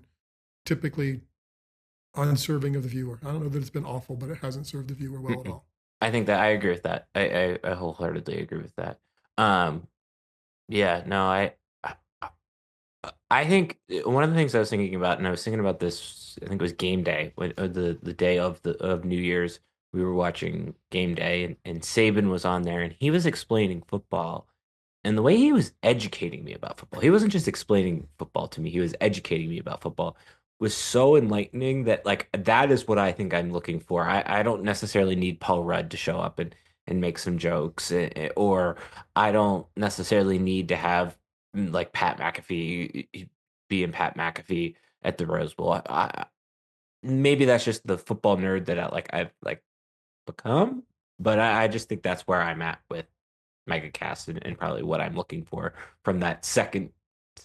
typically unserving of the viewer. I don't know that it's been awful, but it hasn't served the viewer well at all. I think that I agree with that. I wholeheartedly agree with that. Yeah, no, I think one of the things I was thinking about, and I was thinking about this, I think it was game day, the day of New Year's, we were watching game day, and Saban was on there, and he was explaining football, and the way he was educating me about football, he wasn't just explaining football to me, he was educating me about football, was so enlightening that like that is what I think I'm looking for. I don't necessarily need Paul Rudd to show up and make some jokes, or I don't necessarily need to have like Pat McAfee being Pat McAfee at the Rose Bowl. Maybe that's just the football nerd that I've like become, but I just think that's where I'm at with MegaCast and probably what I'm looking for from that second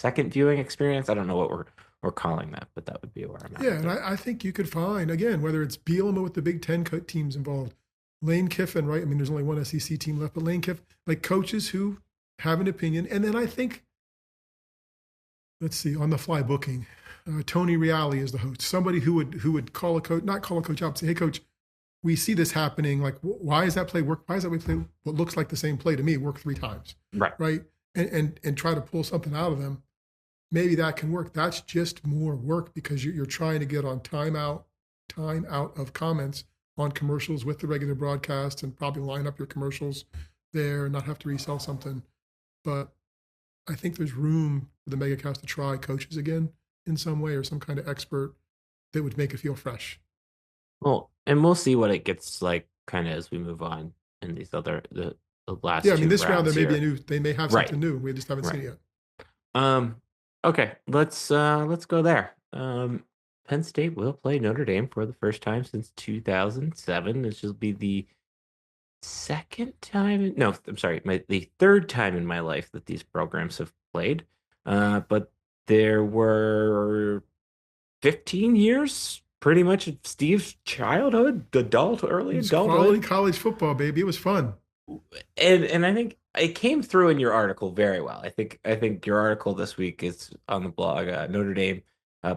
viewing experience. I don't know what we're calling that, but that would be where I'm at. Yeah, and I think you could find, again, whether it's Bielema with the Big Ten teams involved, Lane Kiffin, right? I mean, there's only one SEC team left, but Lane Kiffin, like coaches who have an opinion. And then I think, let's see, on the fly booking, Tony Reale is the host, somebody who would call a coach, not call a coach out, but say, hey, coach, we see this happening. Like, why is that play work? Why is that play what looks like the same play to me work 3 times? Right. And try to pull something out of them. Maybe that can work. That's just more work because you're trying to get on time out of comments on commercials with the regular broadcast and probably line up your commercials there and not have to resell something. But I think there's room for the megacast to try coaches again in some way or some kind of expert that would make it feel fresh. Well, and we'll see what it gets like kind of as we move on in these the last. Yeah, I mean, this round there may be they may have something new. We just haven't seen it yet. Okay, let's go there. Penn State will play Notre Dame for the first time since 2007. This will be the second time. No, I'm sorry, the third time in my life that these programs have played. But there were 15 years, pretty much of Steve's childhood, early adulthood. Quality college football, baby. It was fun. And I think it came through in your article very well. I think your article this week is on the blog, Notre Dame,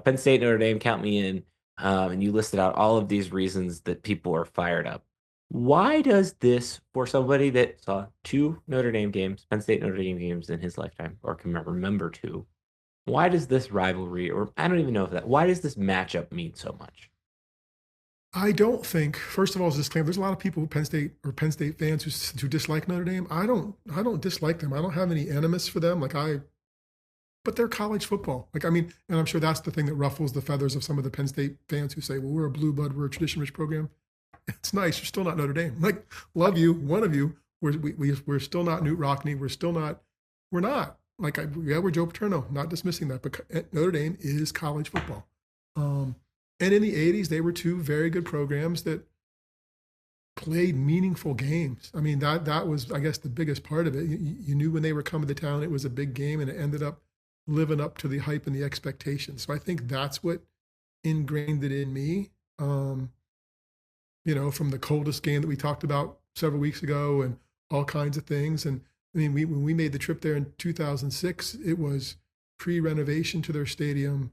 Penn State, Notre Dame, count me in. And you listed out all of these reasons that people are fired up. Why does this, for somebody that saw 2 Notre Dame games, Penn State Notre Dame games in his lifetime, or can remember 2, why does this rivalry, or I don't even know why does this matchup mean so much? I don't think, first of all, as a disclaimer, there's a lot of people, Penn State fans who dislike Notre Dame. I don't dislike them. I don't have any animus for them. But they're college football. Like, I mean, and I'm sure that's the thing that ruffles the feathers of some of the Penn State fans who say, well, we're a blue blood, we're a tradition-rich program. It's nice. You're still not Notre Dame. Like, love you, one of you. We're still not Newt Rockne. We're not. Like, we're Joe Paterno, not dismissing that, but Notre Dame is college football. And in the 80s, they were 2 very good programs that played meaningful games. I mean, that was, I guess, the biggest part of it. You knew when they were coming to town, it was a big game, and it ended up living up to the hype and the expectations. So I think that's what ingrained it in me. From the coldest game that we talked about several weeks ago and all kinds of things. And I mean, when we made the trip there in 2006, it was pre-renovation to their stadium,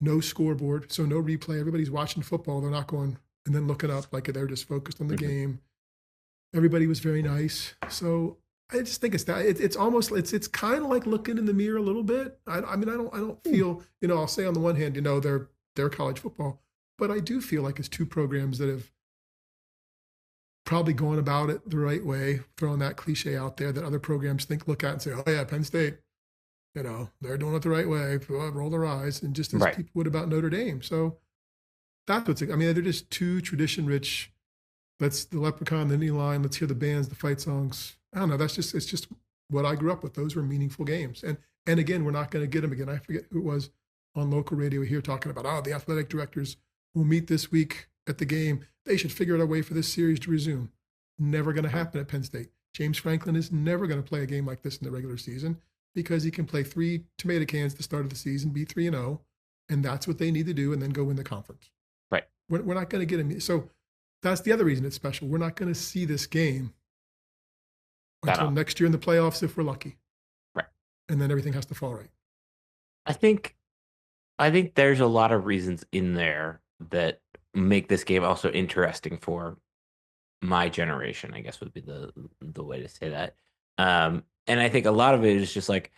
no scoreboard, so no replay. Everybody's watching football. They're not going and then looking up, like they're just focused on the game. Everybody was very nice. So I just think it's almost kind of like looking in the mirror a little bit. I mean, I don't feel, I'll say on the one hand, they're college football, but I do feel like it's two programs that have probably going about it the right way, throwing that cliche out there that other programs look at and say, oh yeah, Penn State, they're doing it the right way, roll their eyes, and just as people would about Notre Dame. So that's they're just two tradition-rich, let's the leprechaun, the knee line, let's hear the bands, the fight songs. I don't know, it's just what I grew up with. Those were meaningful games. And again, we're not going to get them again. I forget who it was on local radio here talking about, the athletic directors will meet this week at the game. They should figure out a way for this series to resume. Never going to happen at Penn State. James Franklin is never going to play a game like this in the regular season because he can play 3 tomato cans at the start of the season, be 3-0, and that's what they need to do, and then go win the conference. Right. We're not going to get him. So that's the other reason it's special. We're not going to see this game until next year in the playoffs if we're lucky. Right. And then everything has to fall right. I think there's a lot of reasons in there that make this game also interesting for my generation, I guess would be the way to say that. And I think a lot of it is just like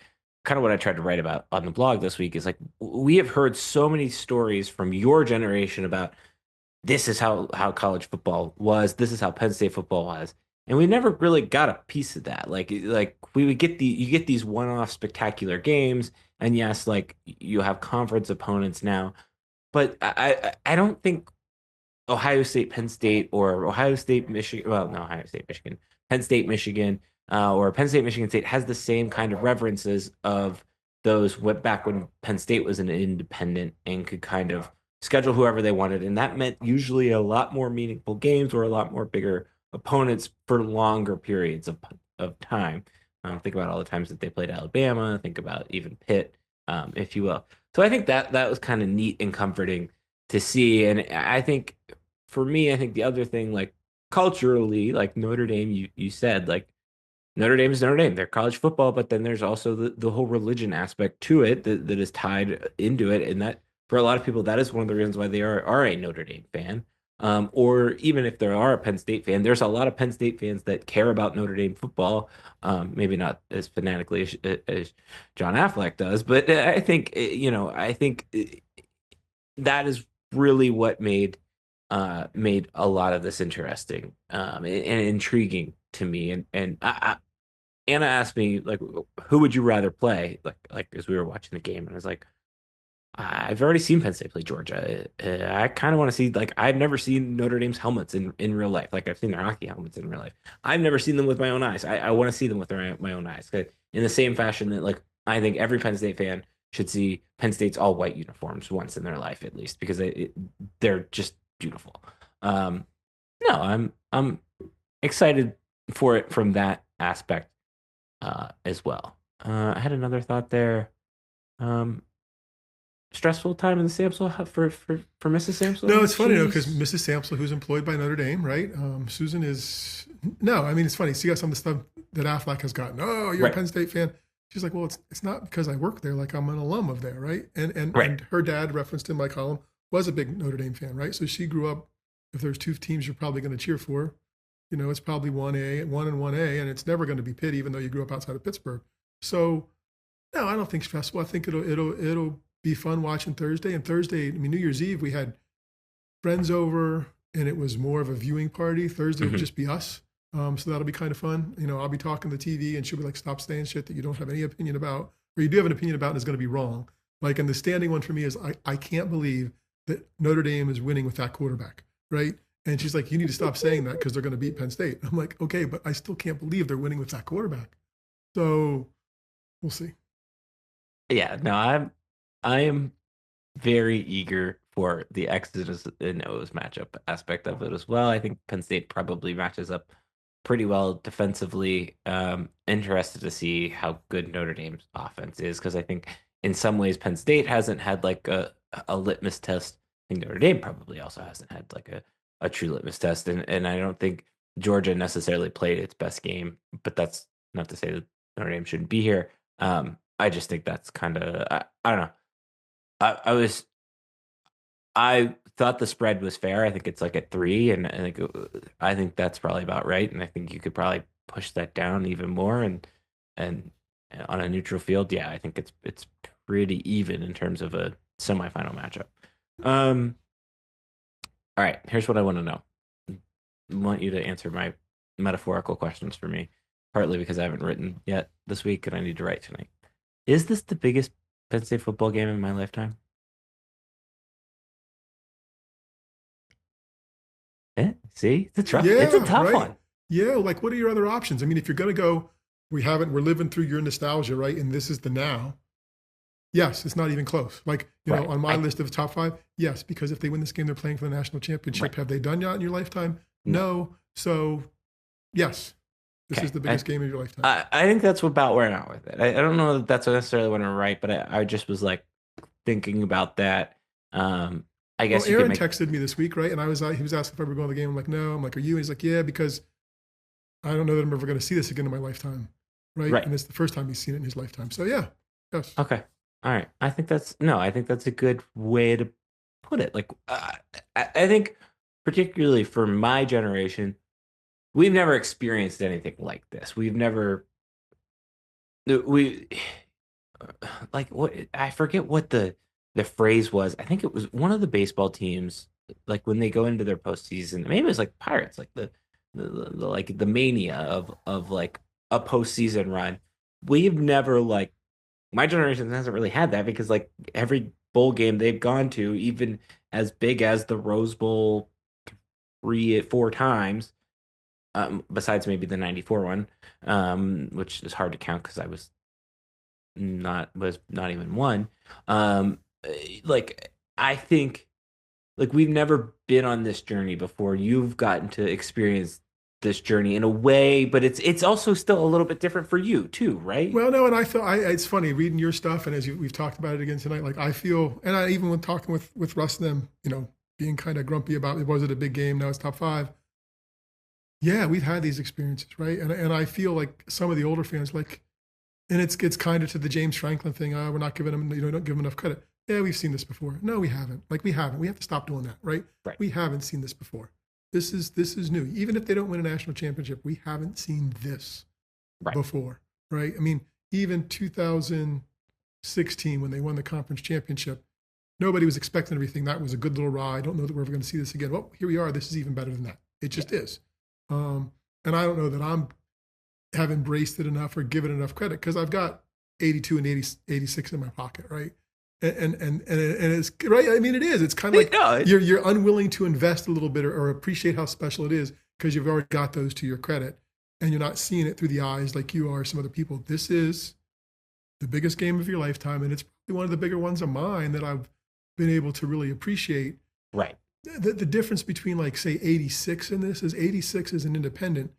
kind of what I tried to write about on the blog this week is like we have heard so many stories from your generation about this is how college football was, this is how Penn State football was. And we never really got a piece of that. Like we would get you get these one-off spectacular games, and yes, like you have conference opponents now, but I don't think Ohio State, Penn State, or Ohio State, Michigan. Well, no, Ohio State, Michigan, Penn State, Michigan, or Penn State, Michigan State has the same kind of references of those back when Penn State was an independent and could kind of schedule whoever they wanted, and that meant usually a lot more meaningful games or a lot more bigger opponents for longer periods of time. Think about all the times that they played Alabama. Think about even Pitt, if you will. So I think that was kind of neat and comforting to see. And I think for me, I think the other thing, like culturally, like Notre Dame, you said, like Notre Dame is Notre Dame. They're college football, but then there's also the whole religion aspect to it that is tied into it. And that for a lot of people, that is one of the reasons why they are a Notre Dame fan. Or even if there are a Penn State fan, there's a lot of Penn State fans that care about Notre Dame football. Maybe not as fanatically as John Affleck does, but I think that is really what made a lot of this interesting and intriguing to me. And Anna asked me, like, who would you rather play? Like as we were watching the game, and I was like, I've already seen Penn State play Georgia. I kind of want to see, like, I've never seen Notre Dame's helmets in real life. Like, I've seen their hockey helmets in real life. I've never seen them with my own eyes. I want to see them with my own eyes. In the same fashion that, like, I think every Penn State fan should see Penn State's all white uniforms once in their life, at least, because they're just beautiful. No, I'm excited for it from that aspect as well. I had another thought there. Stressful time in the Samsel for Mrs. Samsel? No, it's funny though, because Mrs. Samsel, who's employed by Notre Dame, right? Susan is it's funny. See some of the stuff that Affleck has gotten. Oh, you're a Penn State fan. She's like, well, it's not because I work there. Like I'm an alum of there, right? And her dad, referenced in my column, was a big Notre Dame fan, right? So she grew up. If there's two teams you're probably going to cheer for, it's probably 1A, 1 and 1A, and it's never going to be Pitt, even though you grew up outside of Pittsburgh. So no, I don't think stressful. I think it'll be fun watching Thursday. And Thursday, New Year's Eve, we had friends over, and it was more of a viewing party. Thursday would just be us. So that'll be kind of fun. I'll be talking to the TV, and she'll be like, stop saying shit that you don't have any opinion about, or you do have an opinion about and it's going to be wrong. Like, and the standing one for me is I can't believe that Notre Dame is winning with that quarterback, right? And she's like, you need to stop saying that because they're going to beat Penn State. I'm like, okay, but I still can't believe they're winning with that quarterback. So we'll see. Yeah, no, I am very eager for the X's and O's matchup aspect of it as well. I think Penn State probably matches up pretty well defensively. Interested to see how good Notre Dame's offense is, because I think in some ways Penn State hasn't had like a litmus test I think Notre Dame probably also hasn't had like a true litmus test, and I don't think Georgia necessarily played its best game, but that's not to say that Notre Dame shouldn't be here. I just think that's kind of I don't know. I thought the spread was fair. I think it's like at 3, and I think that's probably about right. And I think you could probably push that down even more. And on a neutral field, yeah, I think it's pretty even in terms of a semifinal matchup. All right, here's what I want to know. I want you to answer my metaphorical questions for me, partly because I haven't written yet this week and I need to write tonight. Is this the biggest Penn State football game in my lifetime? See, it's a tough right. one. Yeah, like what are your other options? I mean, if you're going to go, we're living through your nostalgia, right? And this is the now. Yes, it's not even close. Like, you know, on my list of the top 5, yes, because if they win this game, they're playing for the national championship. Right. Have they done that in your lifetime? No. So, yes, this is the biggest game of your lifetime. I think that's about where I'm at with it. I don't know that that's necessarily what I'm right, but I just was like thinking about that. I guess Aaron texted me this week, right? And he was asking if I were going to the game. I'm like, no. I'm like, are you? And he's like, yeah, because I don't know that I'm ever going to see this again in my lifetime, right? And it's the first time he's seen it in his lifetime. So yeah, yes. Okay, all right. I think that's a good way to put it. Like, I think particularly for my generation, we've never experienced anything like this. We like what I forget what the phrase was. I think it was one of the baseball teams, like when they go into their postseason. Maybe it was like Pirates, like the like the mania of like a postseason run. We've never like my generation hasn't really had that because like every bowl game they've gone to, even as big as the Rose Bowl 4 times, besides maybe the 94 one, which is hard to count because I was not even one. Like I think like we've never been on this journey before. You've gotten to experience this journey in a way, but it's also still a little bit different for you too, right? Well, no, and I feel it's funny reading your stuff, and as we've talked about it again tonight. Like I feel, and I even when talking with Russ and them, you know, being kind of grumpy about it, was it a big game? Now it's top 5. Yeah, we've had these experiences, right? And I feel like some of the older fans like, and it's kind of to the James Franklin thing. We're not giving them, don't give them enough credit. Yeah, we've seen this before. No, we haven't. Like we haven't. We have to stop doing that, right? We haven't seen this before. This is new. Even if they don't win a national championship, we haven't seen this before, right? I mean, even 2016 when they won the conference championship, nobody was expecting everything. That was a good little ride. I don't know that we're ever going to see this again. Well, here we are. This is even better than that. It just is. And I don't know that have embraced it enough or given enough credit because I've got 82 and 86 in my pocket, right? And it's right. I mean, it is. It's kind of like you're unwilling to invest a little bit or appreciate how special it is because you've already got those to your credit, and you're not seeing it through the eyes like you are some other people. This is the biggest game of your lifetime, and it's probably one of the bigger ones of mine that I've been able to really appreciate. Right. The difference between like say 86 in this is 86 is an independent.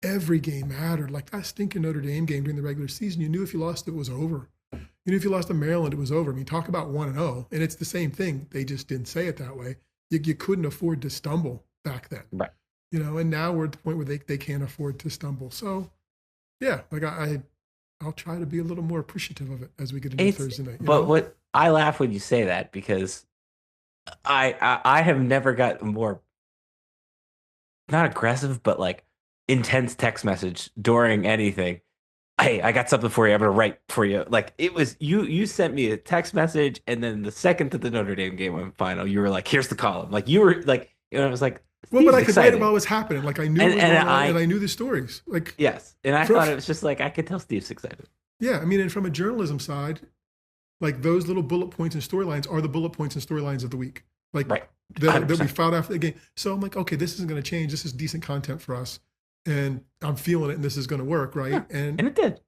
Every game mattered. Like that stinking Notre Dame game during the regular season, you knew if you lost, it was over. You knew if you lost to Maryland, it was over. I mean, talk about 1-0, and it's the same thing. They just didn't say it that way. You couldn't afford to stumble back then. Right. You know, and now we're at the point where they can't afford to stumble. So, yeah, like I'll try to be a little more appreciative of it as we get into Thursday night. But what I laugh when you say that because I have never got more not aggressive, but like intense text message during anything. Hey, I got something for you. I'm gonna write for you. Like it was you sent me a text message, and then the second that the Notre Dame game went final, you were like, "Here's the column." Like you were like, I was like, well, but I could write about what was happening. Like I knew what was going on, and I knew the stories. Like yes, and I thought it was just like I could tell Steve's excited. Yeah, I mean, and from a journalism side, like those little bullet points and storylines are the bullet points and storylines of the week. Like that we filed after the game. So I'm like, okay, this isn't going to change. This is decent content for us. And I'm feeling it, and this is going to work, right? Yeah, and it did.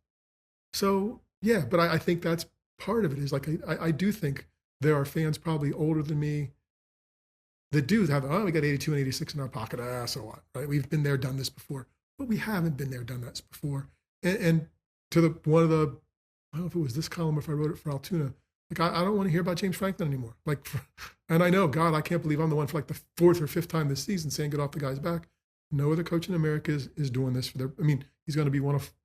So yeah, but I think that's part of it. Is like I do think there are fans probably older than me that do have we got 82 and 86 in our pocket. So what? Right? We've been there, done this before, but we haven't been there, done that before. And to one of the I don't know if it was this column or if I wrote it for Altoona. Like I don't want to hear about James Franklin anymore. Like And I know, God, I can't believe I'm the one for like the fourth or fifth time this season saying get off the guy's back. No other coach in America is doing this for their. I mean, he's going to be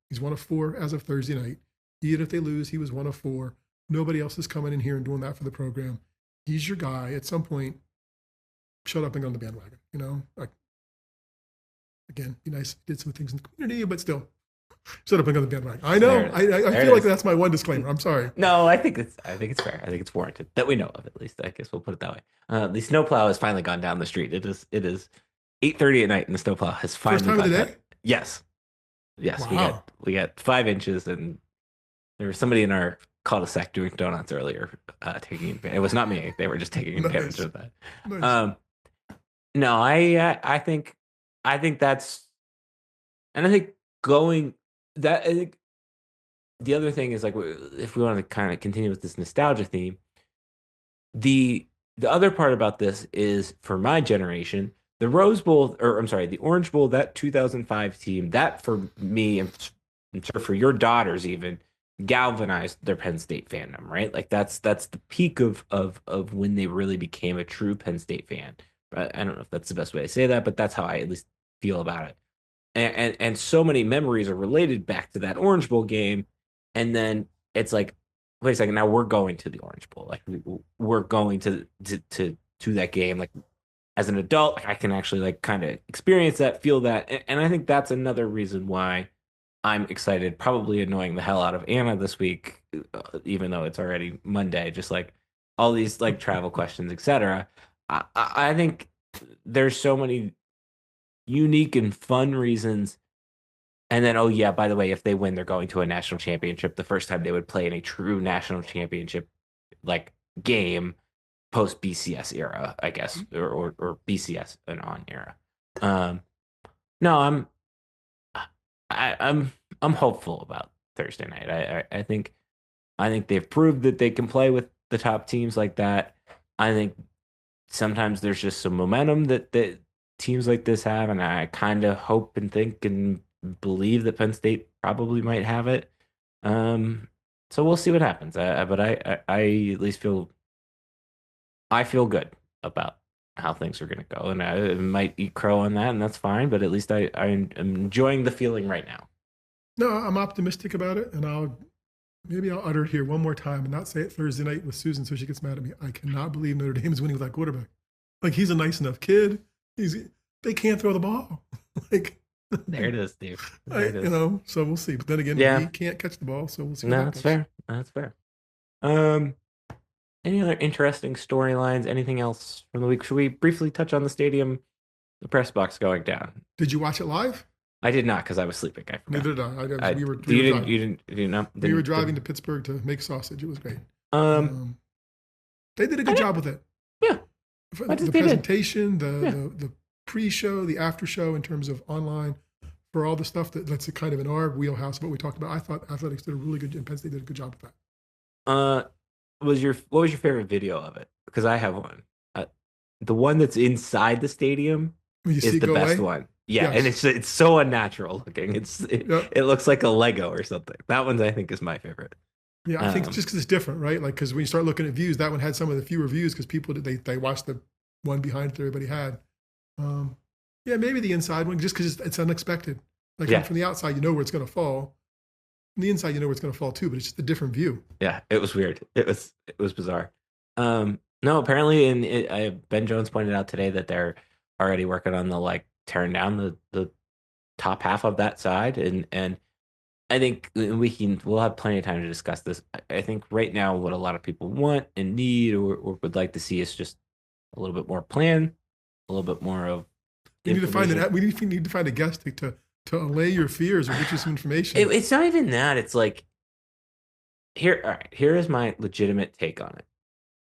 he's one of four as of Thursday night. Even if they lose, he was one of four. Nobody else is coming in here and doing that for the program. He's your guy. At some point, shut up and get on the bandwagon. Like, again, be nice. Did some things in the community, but still, shut up and get on the bandwagon. I know. I feel like that's my one disclaimer. I'm sorry. No, I think it's fair. I think it's warranted that we know of, at least. I guess we'll put it that way. The snowplow has finally gone down the street. It is 8:30 at night, and the snowplow has finally. First time of the day? Yes. Wow. We got 5 inches, and there was somebody in our cul-de-sac doing donuts earlier, taking advantage. It was not me. They were just taking advantage of that. Nice. No, I think that's, and I think going that. I think the other thing is, like, if we want to kind of continue with this nostalgia theme, the other part about this is, for my generation, the Rose Bowl, or I'm sorry, the Orange Bowl, that 2005 team, that for me, and I'm sure for your daughters even, galvanized their Penn State fandom, right? Like that's the peak of when they really became a true Penn State fan. I don't know if that's the best way to say that, but that's how I at least feel about it. And so many memories are related back to that Orange Bowl game, and then it's like, wait a second, now we're going to the Orange Bowl, like we're going to that game, like as an adult, like I can actually like kind of experience that, feel that, and I think that's another reason why I'm excited, probably annoying the hell out of Anna this week, even though it's already Monday, just like all these like travel questions, etc. I think there's so many unique and fun reasons. And then, oh yeah, by the way, if they win, they're going to a national championship. The first time they would play in a true national championship like game post BCS era, I guess, or BCS and on era. No, I'm hopeful about Thursday night. I think they've proved that they can play with the top teams like that. I think sometimes there's just some momentum that teams like this have, and I kind of hope and think and believe that Penn State probably might have it. So we'll see what happens. But I at least feel good about how things are going to go, and I might eat crow on that, and that's fine. But at least I'm enjoying the feeling right now. No, I'm optimistic about it, and I'll utter it here one more time and not say it Thursday night with Susan so she gets mad at me. I cannot believe Notre Dame is winning with that quarterback. Like, he's a nice enough kid. They can't throw the ball. Like, there it is, Steve. It is. So we'll see. But then again, he can't catch the ball, so we'll see. No, that's fair. That's fair. Any other interesting storylines? Anything else from the week? Should we briefly touch on the stadium, the press box going down? Did you watch it live? I did not, because I was sleeping. I forgot. Neither did I. We were driving to Pittsburgh to make sausage. It was great. They did a good job with it. Yeah. The presentation, the pre-show, the after-show in terms of online, for all the stuff that's kind of in our wheelhouse, what we talked about. I thought athletics did a really good, and Penn State did a good job with that. What was your favorite video of it? Because I have one. The one that's inside the stadium is the best one. Yeah, yes. And it's so unnatural looking. It looks like a Lego or something. That one I think is my favorite. Yeah, I think just because it's different, right? Like, because when you start looking at views, that one had some of the fewer views because people they watched the one behind that everybody had. Yeah, maybe the inside one, just because it's unexpected. Like, from the outside, you know where it's going to fall. From the inside, you know where it's going to fall too, but it's just a different view. Yeah, it was weird. It was bizarre. No, apparently, and Ben Jones pointed out today that they're already working on the tearing down the top half of that side, and I think we'll have plenty of time to discuss this. I think right now what a lot of people want and need or would like to see is just a little bit more plan, a little bit more of. We need to find a guest to allay your fears or get you some information. It's not even that. It's like here. All right, here is my legitimate take on it.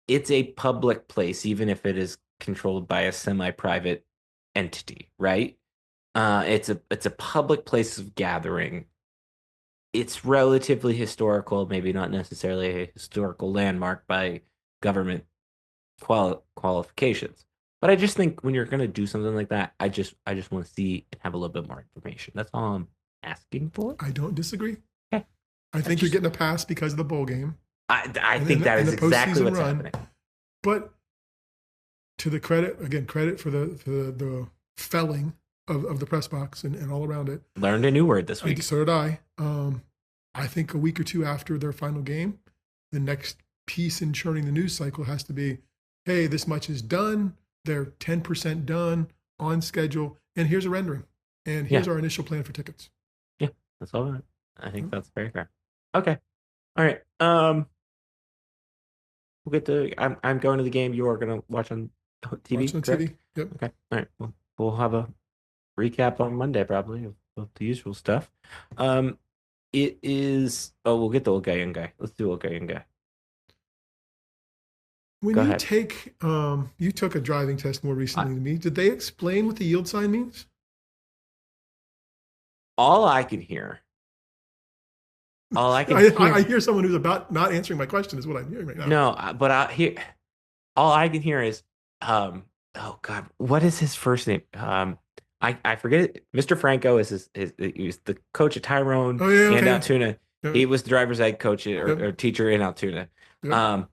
It's a public place, even if it is controlled by a semi-private entity, right? It's a public place of gathering. It's relatively historical, maybe not necessarily a historical landmark by government qualifications. But I just think when you're going to do something like that, I just want to see and have a little bit more information. That's all I'm asking for. I don't disagree. Okay. I think you're getting a pass because of the bowl game. I think that is exactly what's happening. But to the credit for the felling of the press box and all around it. Learned a new word this week. So did I. I think a week or two after their final game, the next piece in churning the news cycle has to be, hey, this much is done. They're 10% done, on schedule, and here's a rendering. And here's our initial plan for tickets. Yeah, that's all right. I think that's very fair. Okay. All right. We'll get to. I'm going to the game. You are going to watch on TV. Watch on TV. Yep. Okay. All right. Well, we'll have a recap on Monday probably of the usual stuff. It is. Oh, we'll get the old guy, young guy. Let's do old guy, young guy. When you take, you took a driving test more recently than me. Did they explain what the yield sign means? All I can hear. I hear someone who's about not answering my question is what I'm hearing right now. No, but all I can hear is, oh God, what is his first name? I forget it. Mr. Franco is he was the coach at Tyrone and Altoona. Yep. He was the driver's ed coach or teacher in Altoona. Yep.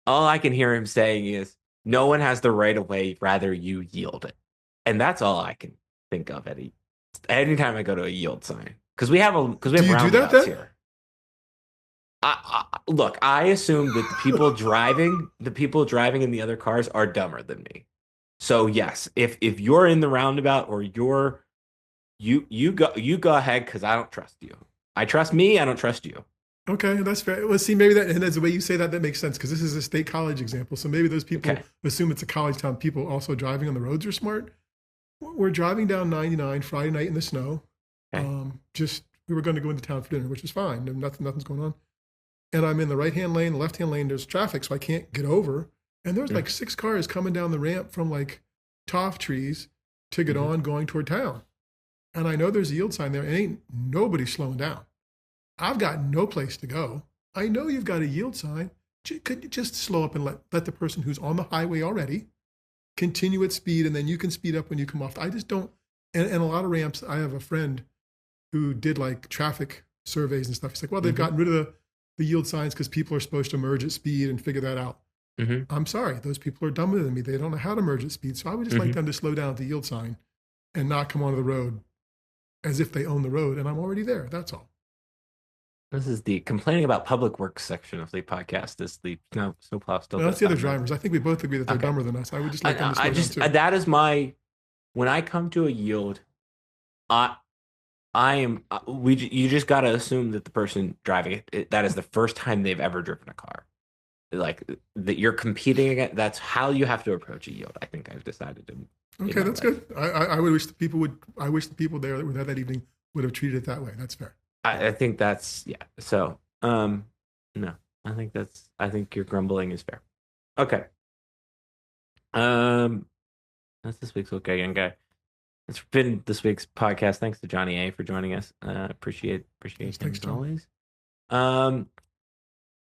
All I can hear him saying is, no one has the right of way, rather you yield it. And that's all I can think of anytime I go to a yield sign. Because we have roundabouts here. Look, I assume that the people driving in the other cars are dumber than me. So yes, if you're in the roundabout or you go ahead, because I don't trust you. I trust me, I don't trust you. Okay, that's fair. Well, see, maybe and as the way you say that makes sense, because this is a state college example. So maybe those people assume it's a college town. People also driving on the roads are smart. We're driving down 99 Friday night in the snow. Okay. We were going to go into town for dinner, which is fine. Nothing's going on. And I'm in the right-hand lane, the left-hand lane, there's traffic, so I can't get over. And there's like 6 cars coming down the ramp from like toff trees to get on going toward town. And I know there's a yield sign there, and ain't nobody slowing down. I've got no place to go. I know you've got a yield sign. Could you just slow up and let the person who's on the highway already continue at speed, and then you can speed up when you come off? I just don't. And a lot of ramps, I have a friend who did like traffic surveys and stuff. He's like, well, they've gotten rid of the yield signs because people are supposed to merge at speed and figure that out. Mm-hmm. I'm sorry, those people are dumber than me. They don't know how to merge at speed. So I would just like them to slow down at the yield sign and not come onto the road as if they own the road, and I'm already there. That's all. This is the complaining about public works section of the podcast. Is the snowplow still? No, that's the other drivers. I think we both agree that they're dumber than us. I would just like them to slow down too. That is my. When I come to a yield, you just got to assume that the person driving it, that is the first time they've ever driven a car. Like that you're competing against. That's how you have to approach a yield. I think I've decided to. Okay, that's good. I would wish the people would. I wish the people there that were there that evening would have treated it that way. That's fair. I think that's So, no, I think your grumbling is fair. Okay. That's this week's Okay Young Guy. It's been this week's podcast. Thanks to Johnny A for joining us. Appreciate Thanks, as always.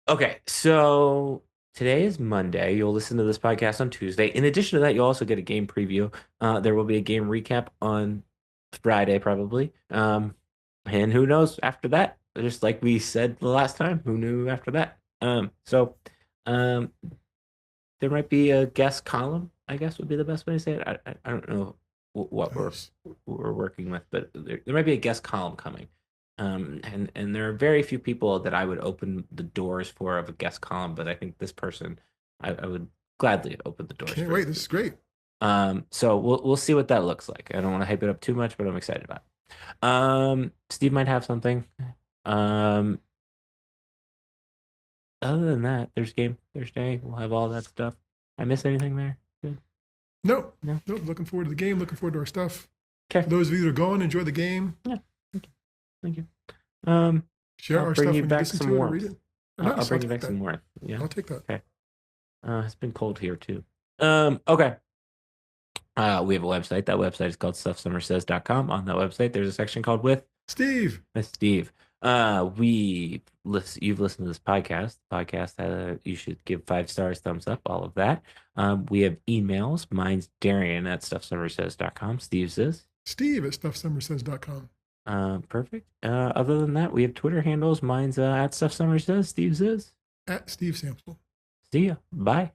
Okay, so today is Monday. You'll listen to this podcast on Tuesday. In addition to that, you'll also get a game preview. There will be a game recap on Friday, probably. And who knows after that? Just like we said the last time, who knew after that? So there might be a guest column, I guess would be the best way to say it. I don't know what we're working with, but there might be a guest column coming. And there are very few people that I would open the doors for of a guest column, but I think this person I would gladly open the doors. Can't wait. This is great. So we'll see what that looks like. I don't want to hype it up too much, but I'm excited about it. Steve might have something. Other than that, there's game Thursday. We'll have all that stuff. I miss anything there? Good. No. Looking forward to the game. Looking forward to our stuff. Okay. For those of you that are going, enjoy the game. Yeah. Thank you. Share our stuff when you listen to it or read it. I'll bring you back some more. Yeah. I'll take that. Okay. It's been cold here too. Okay. We have a website. That website is called StuffSummerSays.com. On that website, there's a section called With Steve. You've listened to this podcast. You should give 5 stars, thumbs up, all of that. We have emails. Mine's Darian at StuffSummerSays.com. Steve's is Steve at StuffSummerSays.com. Perfect. Other than that, we have Twitter handles. Mine's at StuffSummerSays. Steve's is at Steve Sample. See ya. Bye.